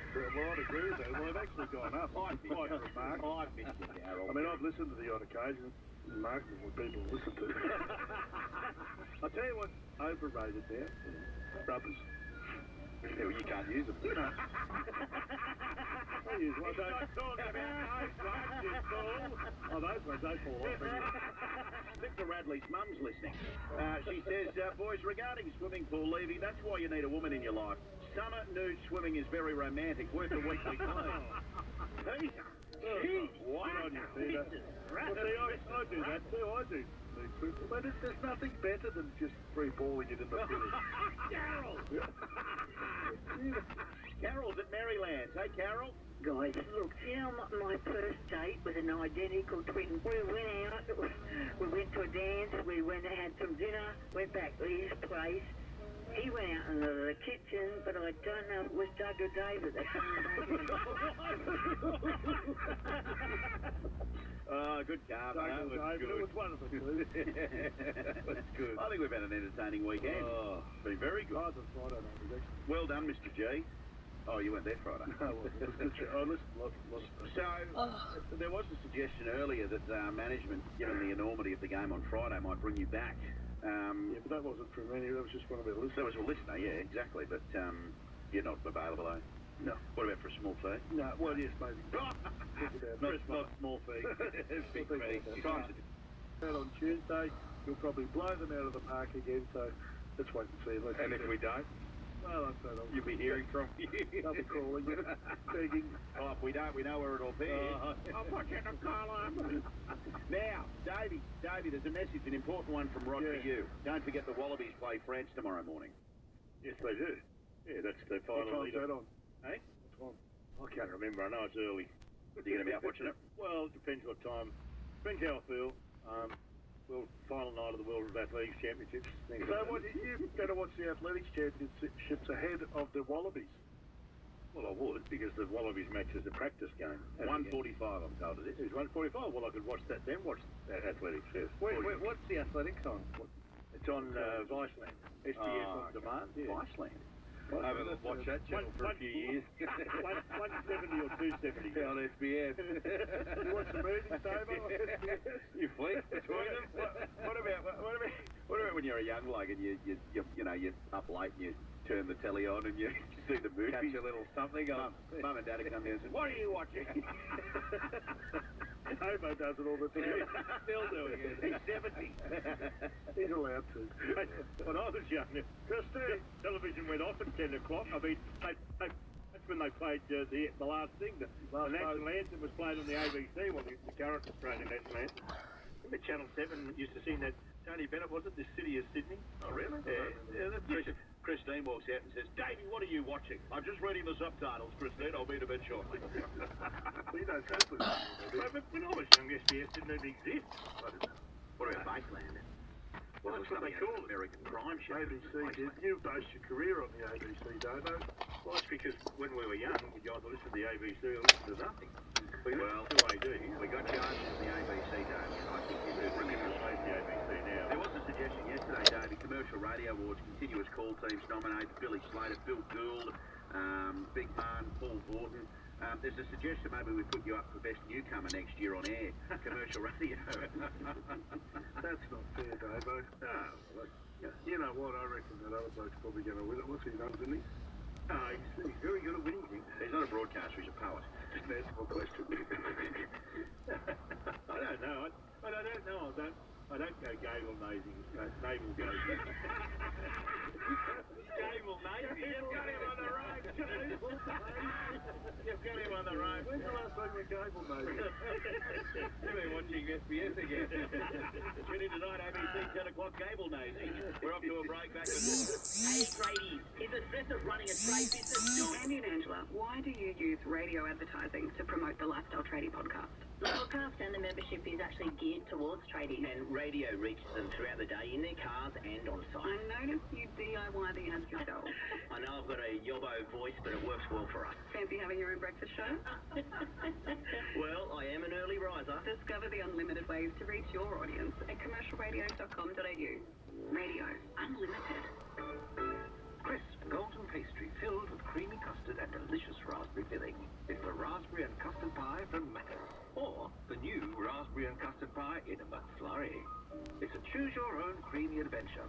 I'd agree with that. Well, they've actually gone up. I've missed you, Darryl. I mean, I've listened to the odd occasion. Marketing what people listen to. I'll tell you what, overrated there. Rubbers. Yeah, well, you can't use them. I use one. Don't talk about those ones, you fool. Oh, those ones, they fall off. Victor Radley's mum's listening. She says, boys, regarding swimming pool, Levy, that's why you need a woman in your life. Summer nude swimming is very romantic, worth a weekly clean. Hey, gee, what? Good on you, Peter. Well, see, I do that too. I do. But there's nothing better than just free balling it in the finish. Carol! Carol's at Maryland. Hey, Carol? Guys, look, you know my first date with an identical twin? We went out, we went to a dance, we went and had some dinner, went back to his place. He went out into the kitchen, but I don't know if it was Doug or David. They Oh, good car, that was good. It was one of the two. That's good. I think we've had an entertaining weekend. Oh, been very good. Oh, it was Friday night, actually. Well done, Mr. G. Oh, you weren't there Friday. No, it was good. I listened to lots of stuff. So, there was a suggestion earlier that management, given the enormity of the game on Friday, might bring you back. Yeah, but that wasn't from any. That was just one of our listeners. That was a listener, yeah, exactly. But you're not available, eh? No. What about for a small fee? No, well, yes, maybe. not small fee. Big fee. On Tuesday, you'll probably blow them out of the park again, so let's wait and see. And if we don't? Well, I'd say you'll be hearing from you. They'll be calling, begging. Oh, if we don't, we know where it'll be. I'll put you in the column. Now, Davey, there's a message, an important one from Rod for you. Don't forget the Wallabies play France tomorrow morning. Yes, they do. Yeah, that's the final lead on. Hey? I can't remember. I know it's early. Are you going to be out watching it? Well, it depends what time. Depends how I feel. Well, final night of the World Athletics Championships. So what, you're going to watch the Athletics Championships ahead of the Wallabies? Well, I would, because the Wallabies match is a practice game. 1:45, I'm told it is. It's 1:45. Well, I could watch that then. Watch that Athletics first. What's the Athletics on? It's on Viceland. SBS on demand. Yeah. Viceland. I haven't watched that channel for a few years. 170 or 270 on SBS. You watch the movies, Dave? You flick between them. What about What about when you're a young lug and you're up late and you turn the telly on and you see the movie? Catch a little something on. Mum and Dad would come down and say, "What are you watching?" Homo does it all the time. Still doing it. He's 70. He's allowed to. When I was younger, television went off at 10 o'clock. I mean, that's when they played the last thing. The national anthem was played on the ABC, well, the current Australian national anthem. Remember Channel 7 used to sing that Tony Bennett, was it? The City of Sydney? Oh, really? Yeah. Christine walks out and says, "Davey, what are you watching?" "I'm just reading the subtitles, Christine. I'll be to bed shortly." We don't have to. But when I was young, SBS didn't even exist. What about Baseland? Well, that's what they call it. American crime show. ABC, you based your career on the ABC, Davo. Well, that's because when we were young, we got to listen to the ABC or listen to nothing. Well, That's the way you do. we got charged with the ABC, Davey, and I think you do remember. The ABC now. There was a suggestion yesterday, Davey, Commercial Radio Awards, continuous call teams nominated Billy Slater, Bill Gould, Big Man, Paul Vorton. There's a suggestion maybe we put you up for best newcomer next year on air. Commercial radio. That's not fair, Davo. You know what? I reckon that other bloke's probably going to win it. What's he done, isn't he? He's very good at winning things. He's not a broadcaster, he's a poet. That's my question. I don't know. I don't go Gable Nosing. Naval Gable. Gable Nosing. You've got him on the road. You've got him on the road. When's the last time we Gable Nosing? You've been watching SBS again. Tune in tonight, ABC 10 o'clock, Gable Nosing. We're off to a break, back with more. Hey, tradies, is the stress of running a trade business still... Andy and Angela, why do you use radio advertising to promote the Lifestyle Tradie podcast? The podcast and the membership is actually geared towards tradies. And radio reaches them throughout the day in their cars and on site. I noticed you DIY the ads yourself. I know I've got a yobbo voice, but it works well for us. Fancy having your own breakfast show? Well, I am an early riser. Discover the unlimited ways to reach your audience at commercialradio.com.au. Radio Unlimited. Crisp golden pastry filled with creamy custard and delicious raspberry filling. It's the raspberry and custard pie from Macca's, or the new raspberry and custard pie in a McFlurry. It's a choose-your-own creamy adventure.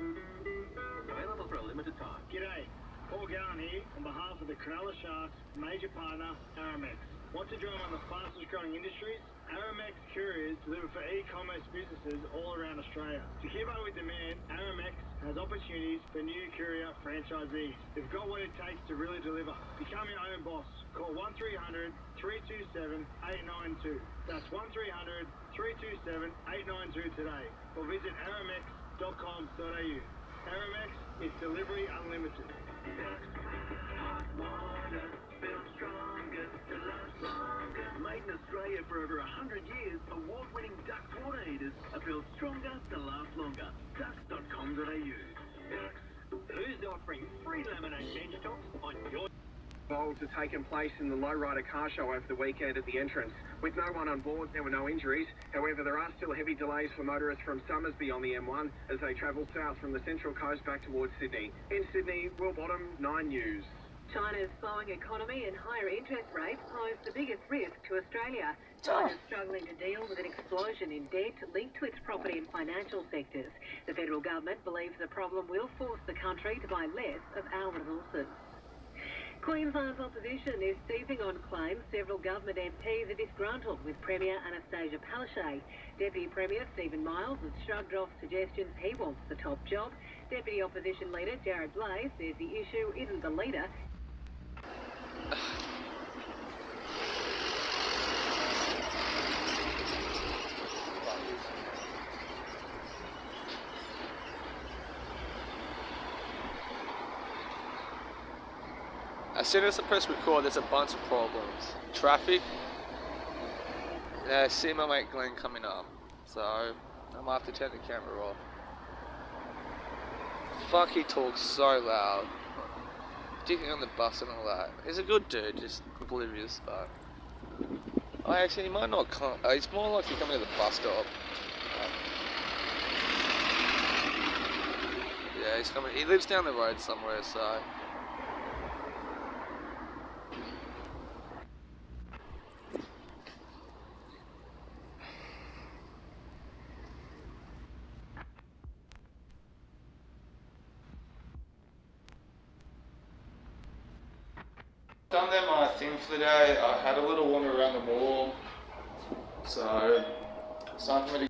Available for a limited time. G'day, Paul Gowan here on behalf of the Cronulla Sharks major partner Aramex. Want to join one of the fastest growing industries? Aramex couriers deliver for e-commerce businesses all around Australia. To keep up with demand, Aramex has opportunities for new courier franchisees. They've got what it takes to really deliver. Become your own boss. Call 1300 327 892. That's 1300 327 892 today. Or visit aramex.com.au. Aramex is delivery unlimited. Made in Australia for over 100 years, award-winning Duck water heaters are built stronger to last longer. Ducks.com.au. Who's offering free laminate bench tops on your... Involved have taken place in the lowrider car show over the weekend at the entrance. With no one on board, there were no injuries. However, there are still heavy delays for motorists from Summersby on the M1 as they travel south from the Central Coast back towards Sydney. In Sydney, Will Bottom, 9 News. China's slowing economy and higher interest rates pose the biggest risk to Australia. China's struggling to deal with an explosion in debt linked to its property and financial sectors. The federal government believes the problem will force the country to buy less of our resources. Queensland's opposition is seizing on claims several government MPs are disgruntled with Premier Anastasia Palaszczuk. Deputy Premier Stephen Miles has shrugged off suggestions he wants the top job. Deputy Opposition Leader Jared Blais says the issue isn't the leader. As soon as I press record, there's a bunch of problems. Traffic. I see my mate Glenn coming up, so I might have to turn the camera off. Fuck, he talks so loud. Particularly on the bus and all that. He's a good dude, just oblivious, but... Oh, actually, he might not come. It's more likely coming to the bus stop. Yeah, he's coming. He lives down the road somewhere, so... Done them my thing for the day. I had a little wander around the mall, so it's time for me to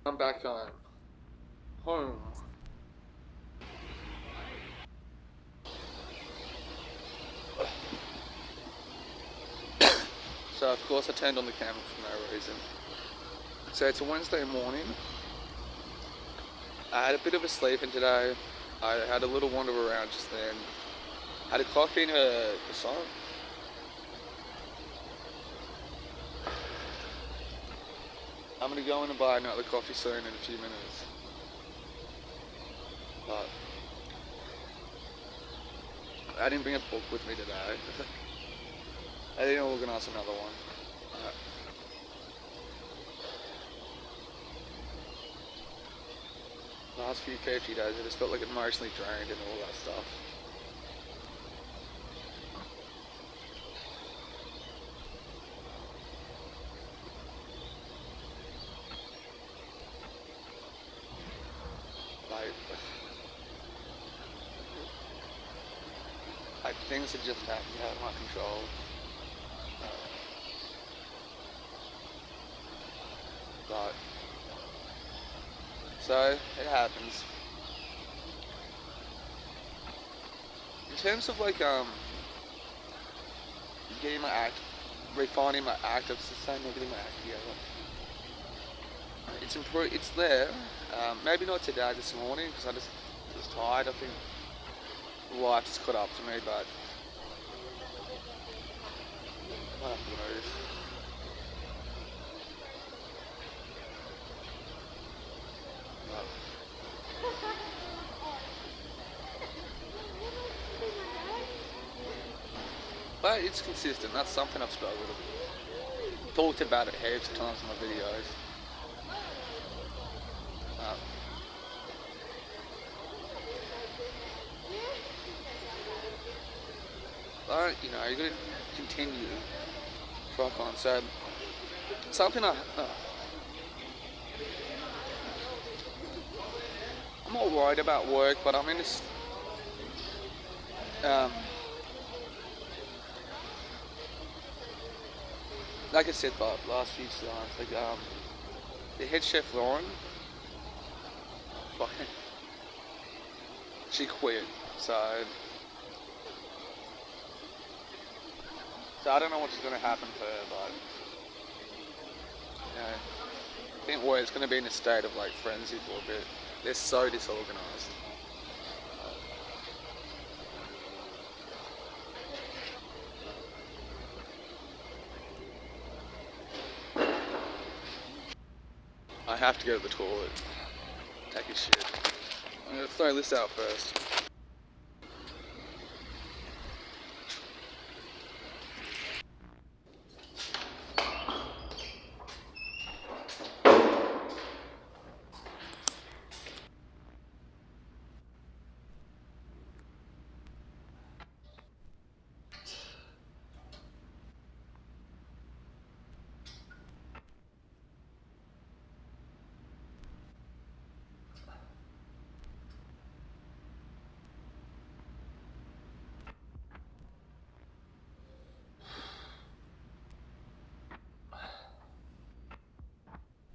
I'm back home. So of course I turned on the camera for no reason. So it's a Wednesday morning. I had a bit of a sleep in today. I had a little wander around just then. Had a coffee and a croissant. I'm gonna go in and buy another coffee soon in a few minutes. But I didn't bring a book with me today. I didn't organise another one. Last few days I just felt like emotionally drained and all that stuff. Like things are just happening out of my control. But so it happens. In terms of like getting my act, refining my act of saying getting my act together. It's there. Maybe not today, this morning, because I just was tired. I think life just caught up to me, but I might have to move. But it's consistent. That's something I've struggled with. Talked about it heaps of times in my videos. But you know, you gotta continue, rock on. So something I'm not worried about work, but I'm in this like I said the last few times, like the head chef Lauren, fucking, she quit. So I don't know what's going to happen to her, but you know, I think it's going to be in a state of like frenzy for a bit. They're so disorganized. I have to go to the toilet, take a shit. I'm going to throw this out first.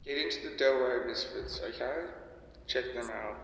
Get into the Delray biscuits, okay? Check them out.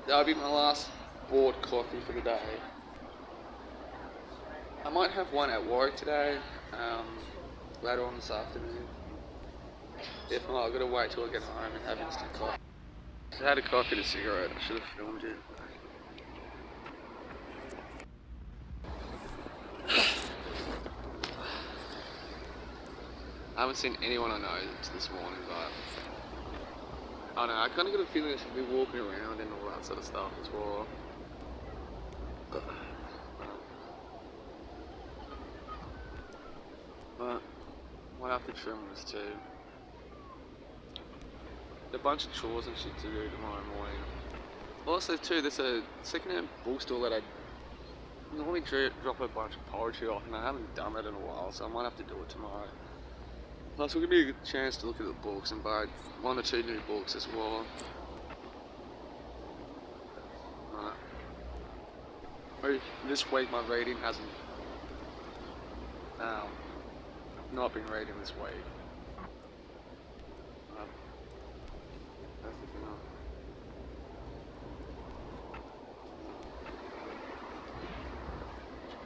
that'll be my last bought coffee for the day. I might have one at work today, later on this afternoon. If not, I've got to wait till I get home and have instant coffee. I had a coffee and a cigarette, I should have filmed it. I haven't seen anyone I know this morning, but I don't know, I kind of got a feeling I should be walking around and all that sort of stuff as well. But might have to trim this too. A bunch of chores and shit to do tomorrow morning. Also too, there's a second-hand bookstore that I normally drop a bunch of poetry off, and I haven't done that in a while, so I might have to do it tomorrow. Plus, it'll give me a good chance to look at the books and buy 1 or 2 new books as well. This week my reading hasn't not been reading this week. That's the thing.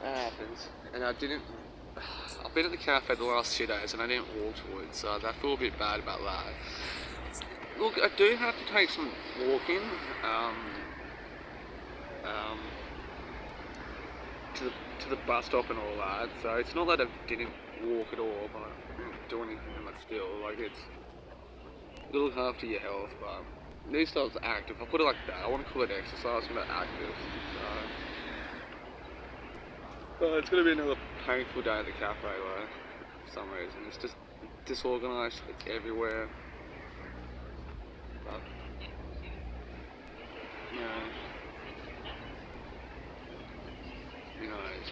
That happens. And I've been at the cafe the last 2 days and I didn't walk to it, so I feel a bit bad about that. Look, I do have to take some walking to the bus stop and all that, so it's not that I didn't walk at all, but I didn't do anything, but still, like, it's a little after your health, but at least I was active. I put it like that, I want to call it exercise, not active, so. But it's going to be another painful day at the cafe, though, for some reason. It's just disorganised, it's everywhere. But, you know, who knows?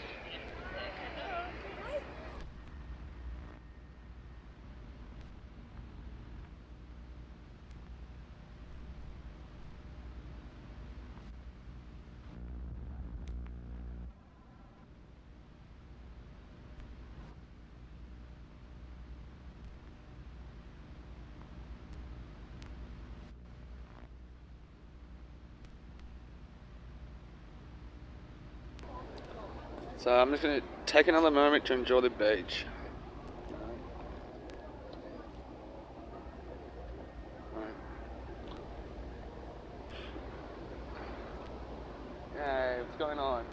So I'm just going to take another moment to enjoy the beach. Hey, what's going on?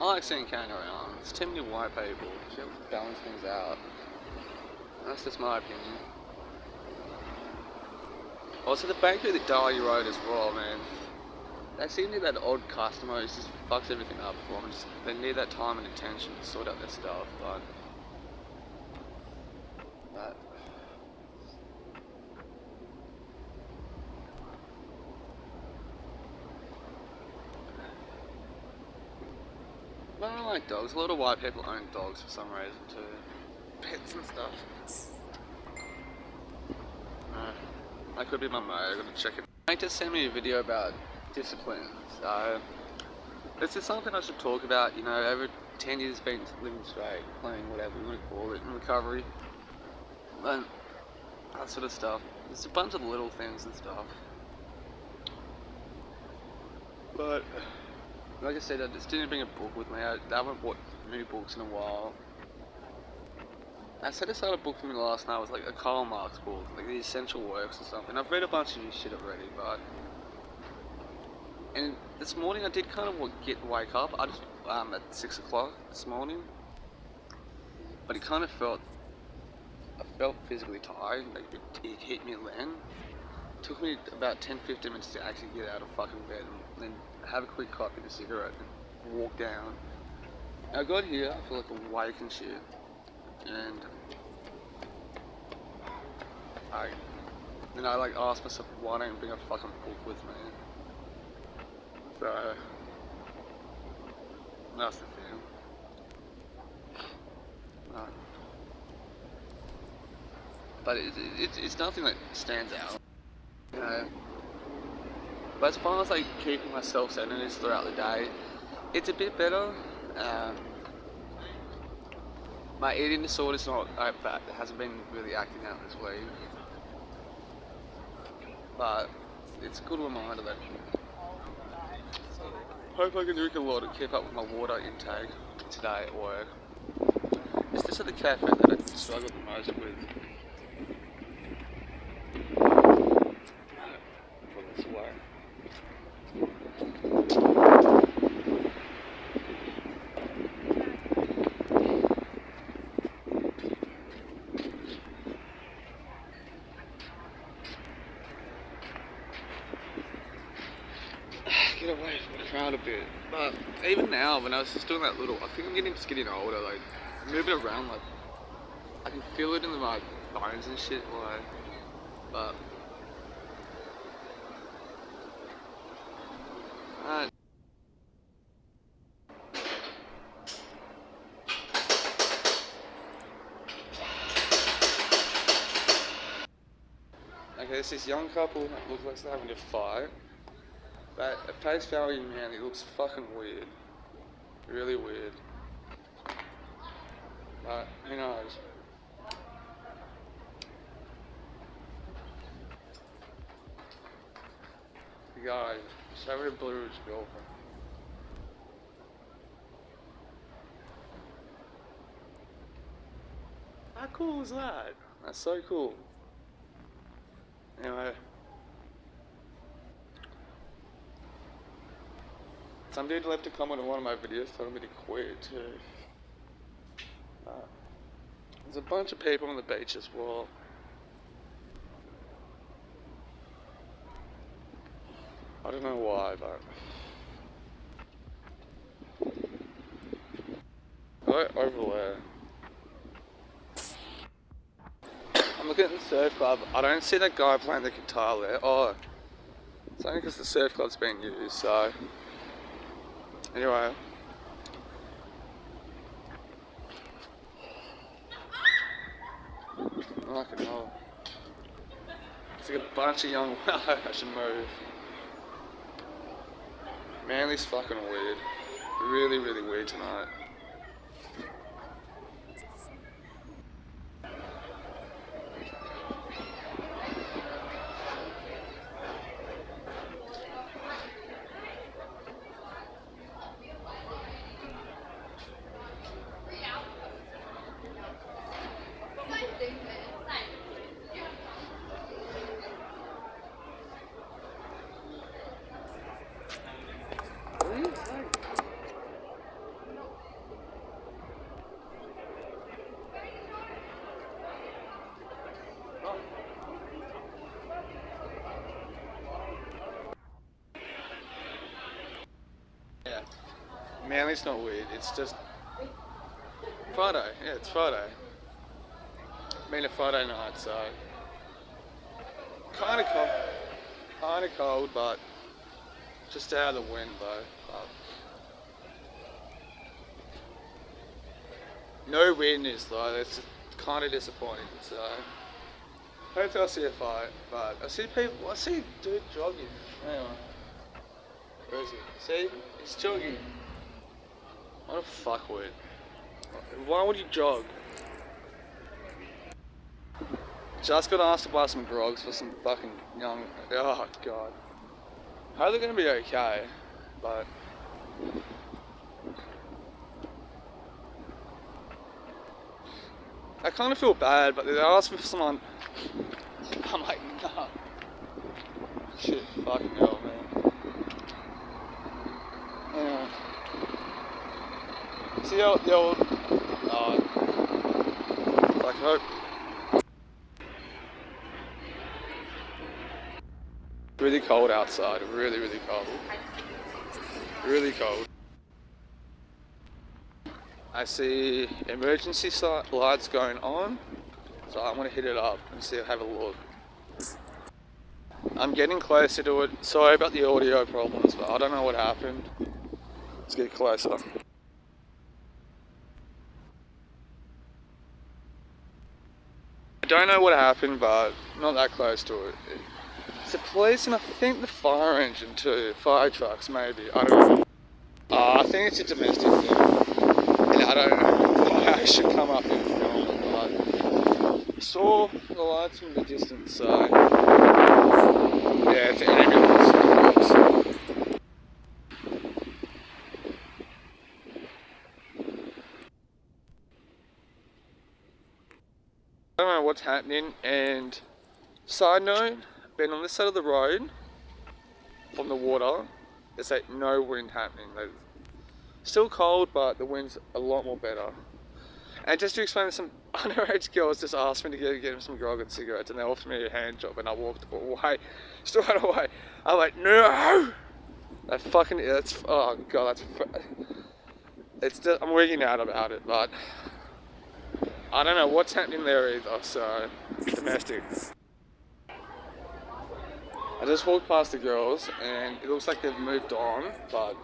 I like seeing Canada around. There's too many white people. Should balance things out. That's just my opinion. Also, the bakery at Darcy Road as well, man. They seem to be that odd customer who just fucks everything up for them. They need that time and attention to sort out their stuff, but I don't like dogs. A lot of white people own dogs for some reason too. Pets and stuff. That could be my mate. I gotta check it. Mate just sent me a video about discipline. So It's just something I should talk about, you know, over 10 years been living straight, playing whatever you want to call it, in recovery, and that sort of stuff. There's a bunch of little things and stuff. But, like I said, I just didn't bring a book with me. I haven't bought new books in a while. I said I started a book for me last night. It was like a Karl Marx book, like the Essential Works or something. I've read a bunch of new shit already, but... And this morning I did kind of wake up. I just, at 6 o'clock this morning. But it kind of felt... I felt physically tired, like it hit me then. It took me about 10-15 minutes to actually get out of fucking bed and then have a quick coffee and a cigarette and walk down. And I got here, I feel like awake and shit. And I like asked myself, why don't I bring a fucking book with me? So that's the thing. But it's nothing that stands out, you know. But as far as like keeping myself centered throughout the day, it's a bit better. My eating disorder's not that bad. It hasn't been really acting out this week. But it's a good reminder that hope I can drink a lot to keep up with my water intake today at work. It's just at the cafe that I struggle the most with. From this way. Get away from the crowd a bit. But even now, when I was just doing that little, I think I'm just getting older, like, moving around, like, I can feel it in my bones and shit, like, but, okay, there's this young couple that looks like they're having a fight, but at face value, man, it looks fucking weird. Really weird. But, who knows? The guy, Sarah Blue's girlfriend. How cool is that? That's so cool. Anyway. Some dude left a comment on one of my videos telling me to quit too. There's a bunch of people on the beach as well. I don't know why, but... Right over there. I'm looking at the surf club. I don't see that guy playing the guitar there. Oh, it's only because the surf club's being used, so... Anyway. Fucking hell. It's like a bunch of young... I should move. Manly's fucking weird. Really, really weird tonight. Yeah. Manly's not weird, it's just Friday. Yeah, it's Friday. Been a Friday night, so kinda cold, but just out of the wind though. No weirdness though, that's kinda disappointing, so hopefully I'll see a fight, but I see dude jogging. Anyway. Where is he? See? He's jogging. What a fuckwit. Why would you jog? Just got asked to buy some grogs for some fucking young... Oh, God. I hope they're going to be okay, but... I kind of feel bad, but they asked me for someone... I'm like, nah. Shit, fucking hell, man. Yeah. See the old... Fuck, hope. Really cold outside, really, really cold. Really cold. I see emergency lights going on, so I'm gonna hit it up and have a look. I'm getting closer to it. Sorry about the audio problems, but I don't know what happened. Let's get closer. I don't know what happened, but not that close to it. It's the police and I think the fire engine too. Fire trucks maybe, I don't know. I think it's a domestic thing. And I don't know why I should come up here and film it, but I saw the lights from the distance, so yeah, it's an ambulance. I don't know what's happening, and side note, been on this side of the road from the water, there's like no wind happening. There's still cold, but the wind's a lot more better. And just to explain, some underage girls just asked me to get them some grog and cigarettes, and they offered me a hand job, and I walked away, straight away. I'm like, no! That fucking, that's, oh God, it's just, I'm wigging out about it, but I don't know what's happening there either, so, domestic. I just walked past the girls, and it looks like they've moved on, but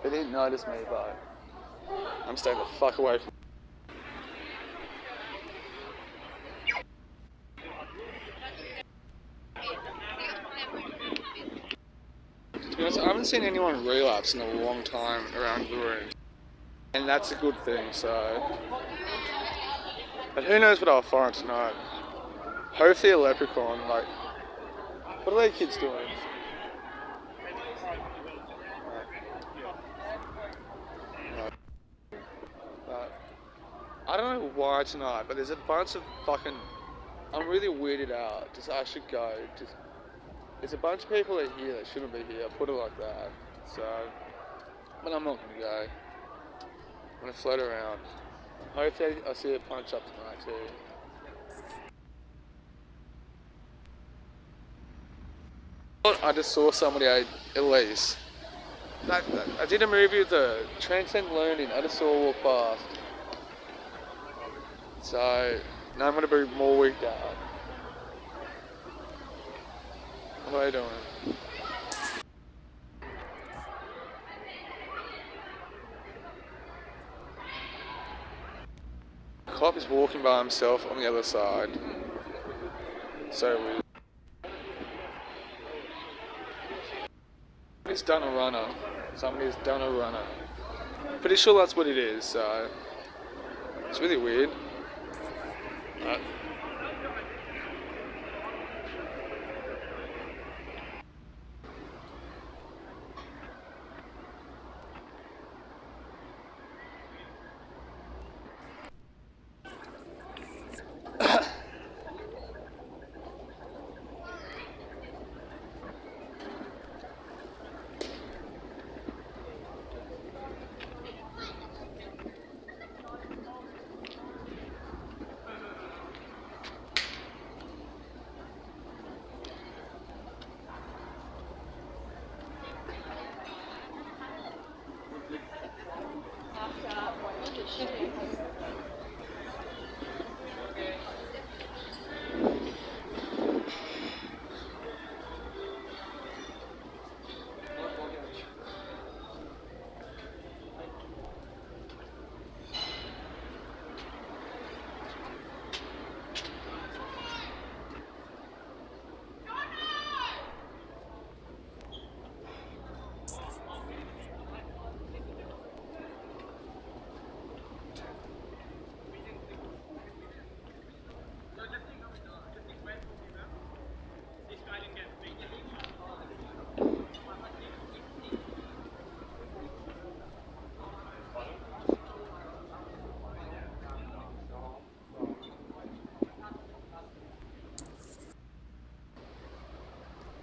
they didn't notice me, but I'm staying the fuck away from. To be honest, I haven't seen anyone relapse in a long time around the room, and that's a good thing, so. But who knows what I'll find tonight. Hopefully a leprechaun, like, what are they kids doing? I don't know why tonight, but there's a bunch of fucking, I'm really weirded out, I should go, there's a bunch of people that are here that shouldn't be here, put it like that, so, but I'm not gonna go, I'm gonna float around, hopefully I see a punch up tonight too. I just saw somebody, Elise, I did a movie with the Transcend Learning, I just saw her walk past. So, now I'm going to be more wigged out. What are you doing? The cop is walking by himself on the other side. So weird. Somebody's done a runner. Somebody's done a runner. Pretty sure that's what it is, so it's really weird.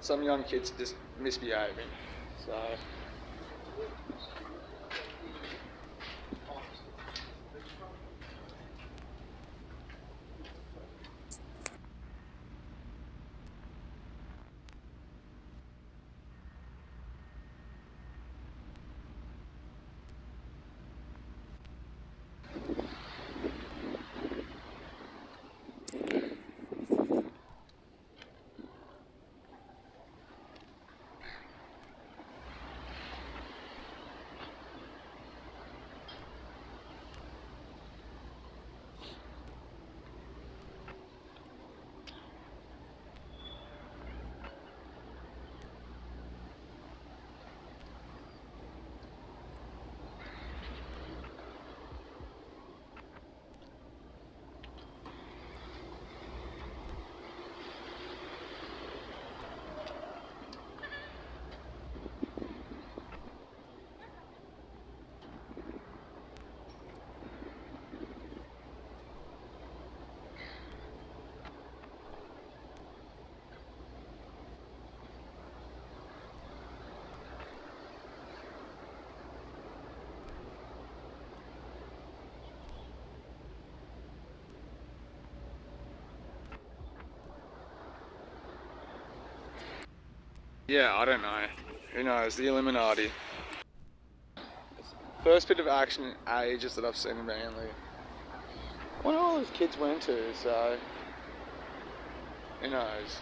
some young kids just misbehaving. So. Yeah, I don't know. Who knows? The Illuminati. First bit of action in ages that I've seen in Manly. I wonder what all those kids went to, so who knows?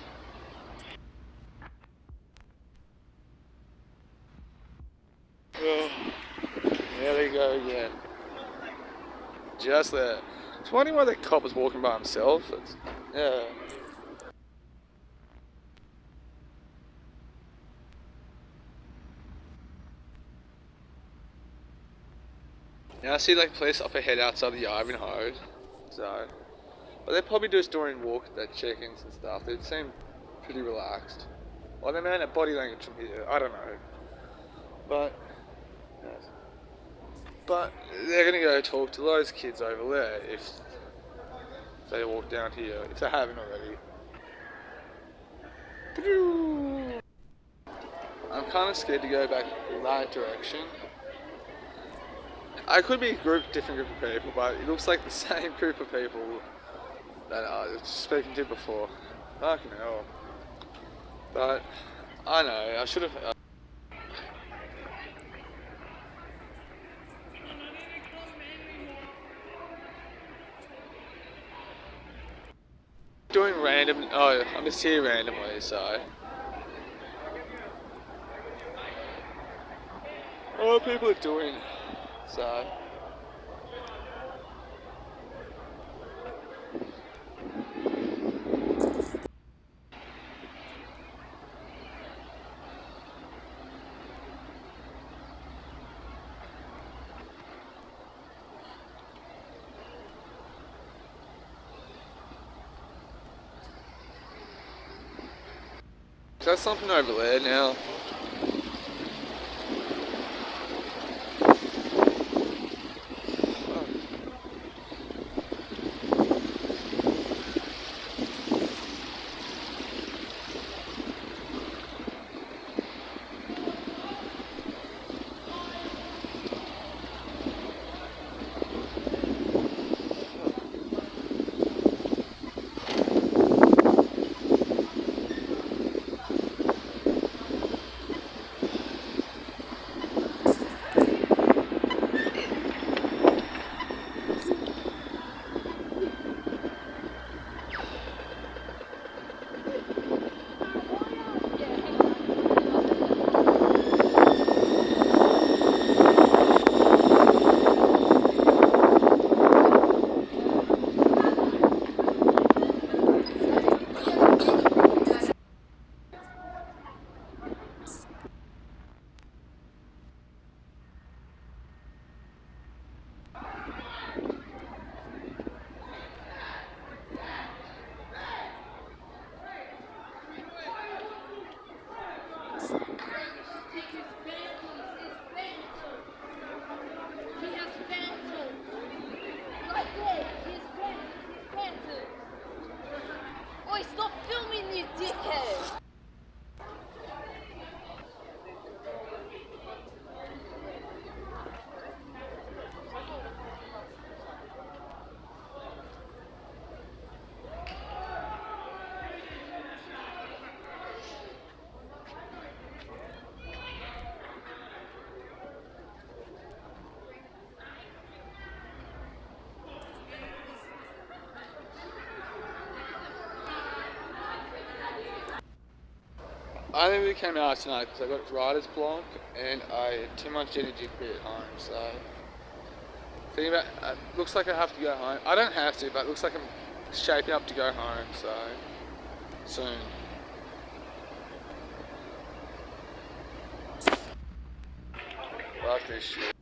Well, there they go again. Just there. I was wondering why the cop was walking by himself. Yeah. Now I see like police up ahead outside the Ivanhoe, so, but they're probably just during their check-ins and stuff. They seem pretty relaxed. Well, they may have body language from here. I don't know, but yes. But they're gonna go talk to those kids over there if they walk down here, if they haven't already. I'm kind of scared to go back that direction. I could be a different group of people, but it looks like the same group of people that I was speaking to before. Fucking hell. But, I know, I should have... doing random... Oh, I'm just here randomly, so... What people are doing, so... Is that something over there now? I only really came out tonight because I got writer's block and I had too much energy to be at home, so thinking about looks like I have to go home. I don't have to, but it looks like I'm shaping up to go home, so soon. Fuck this shit.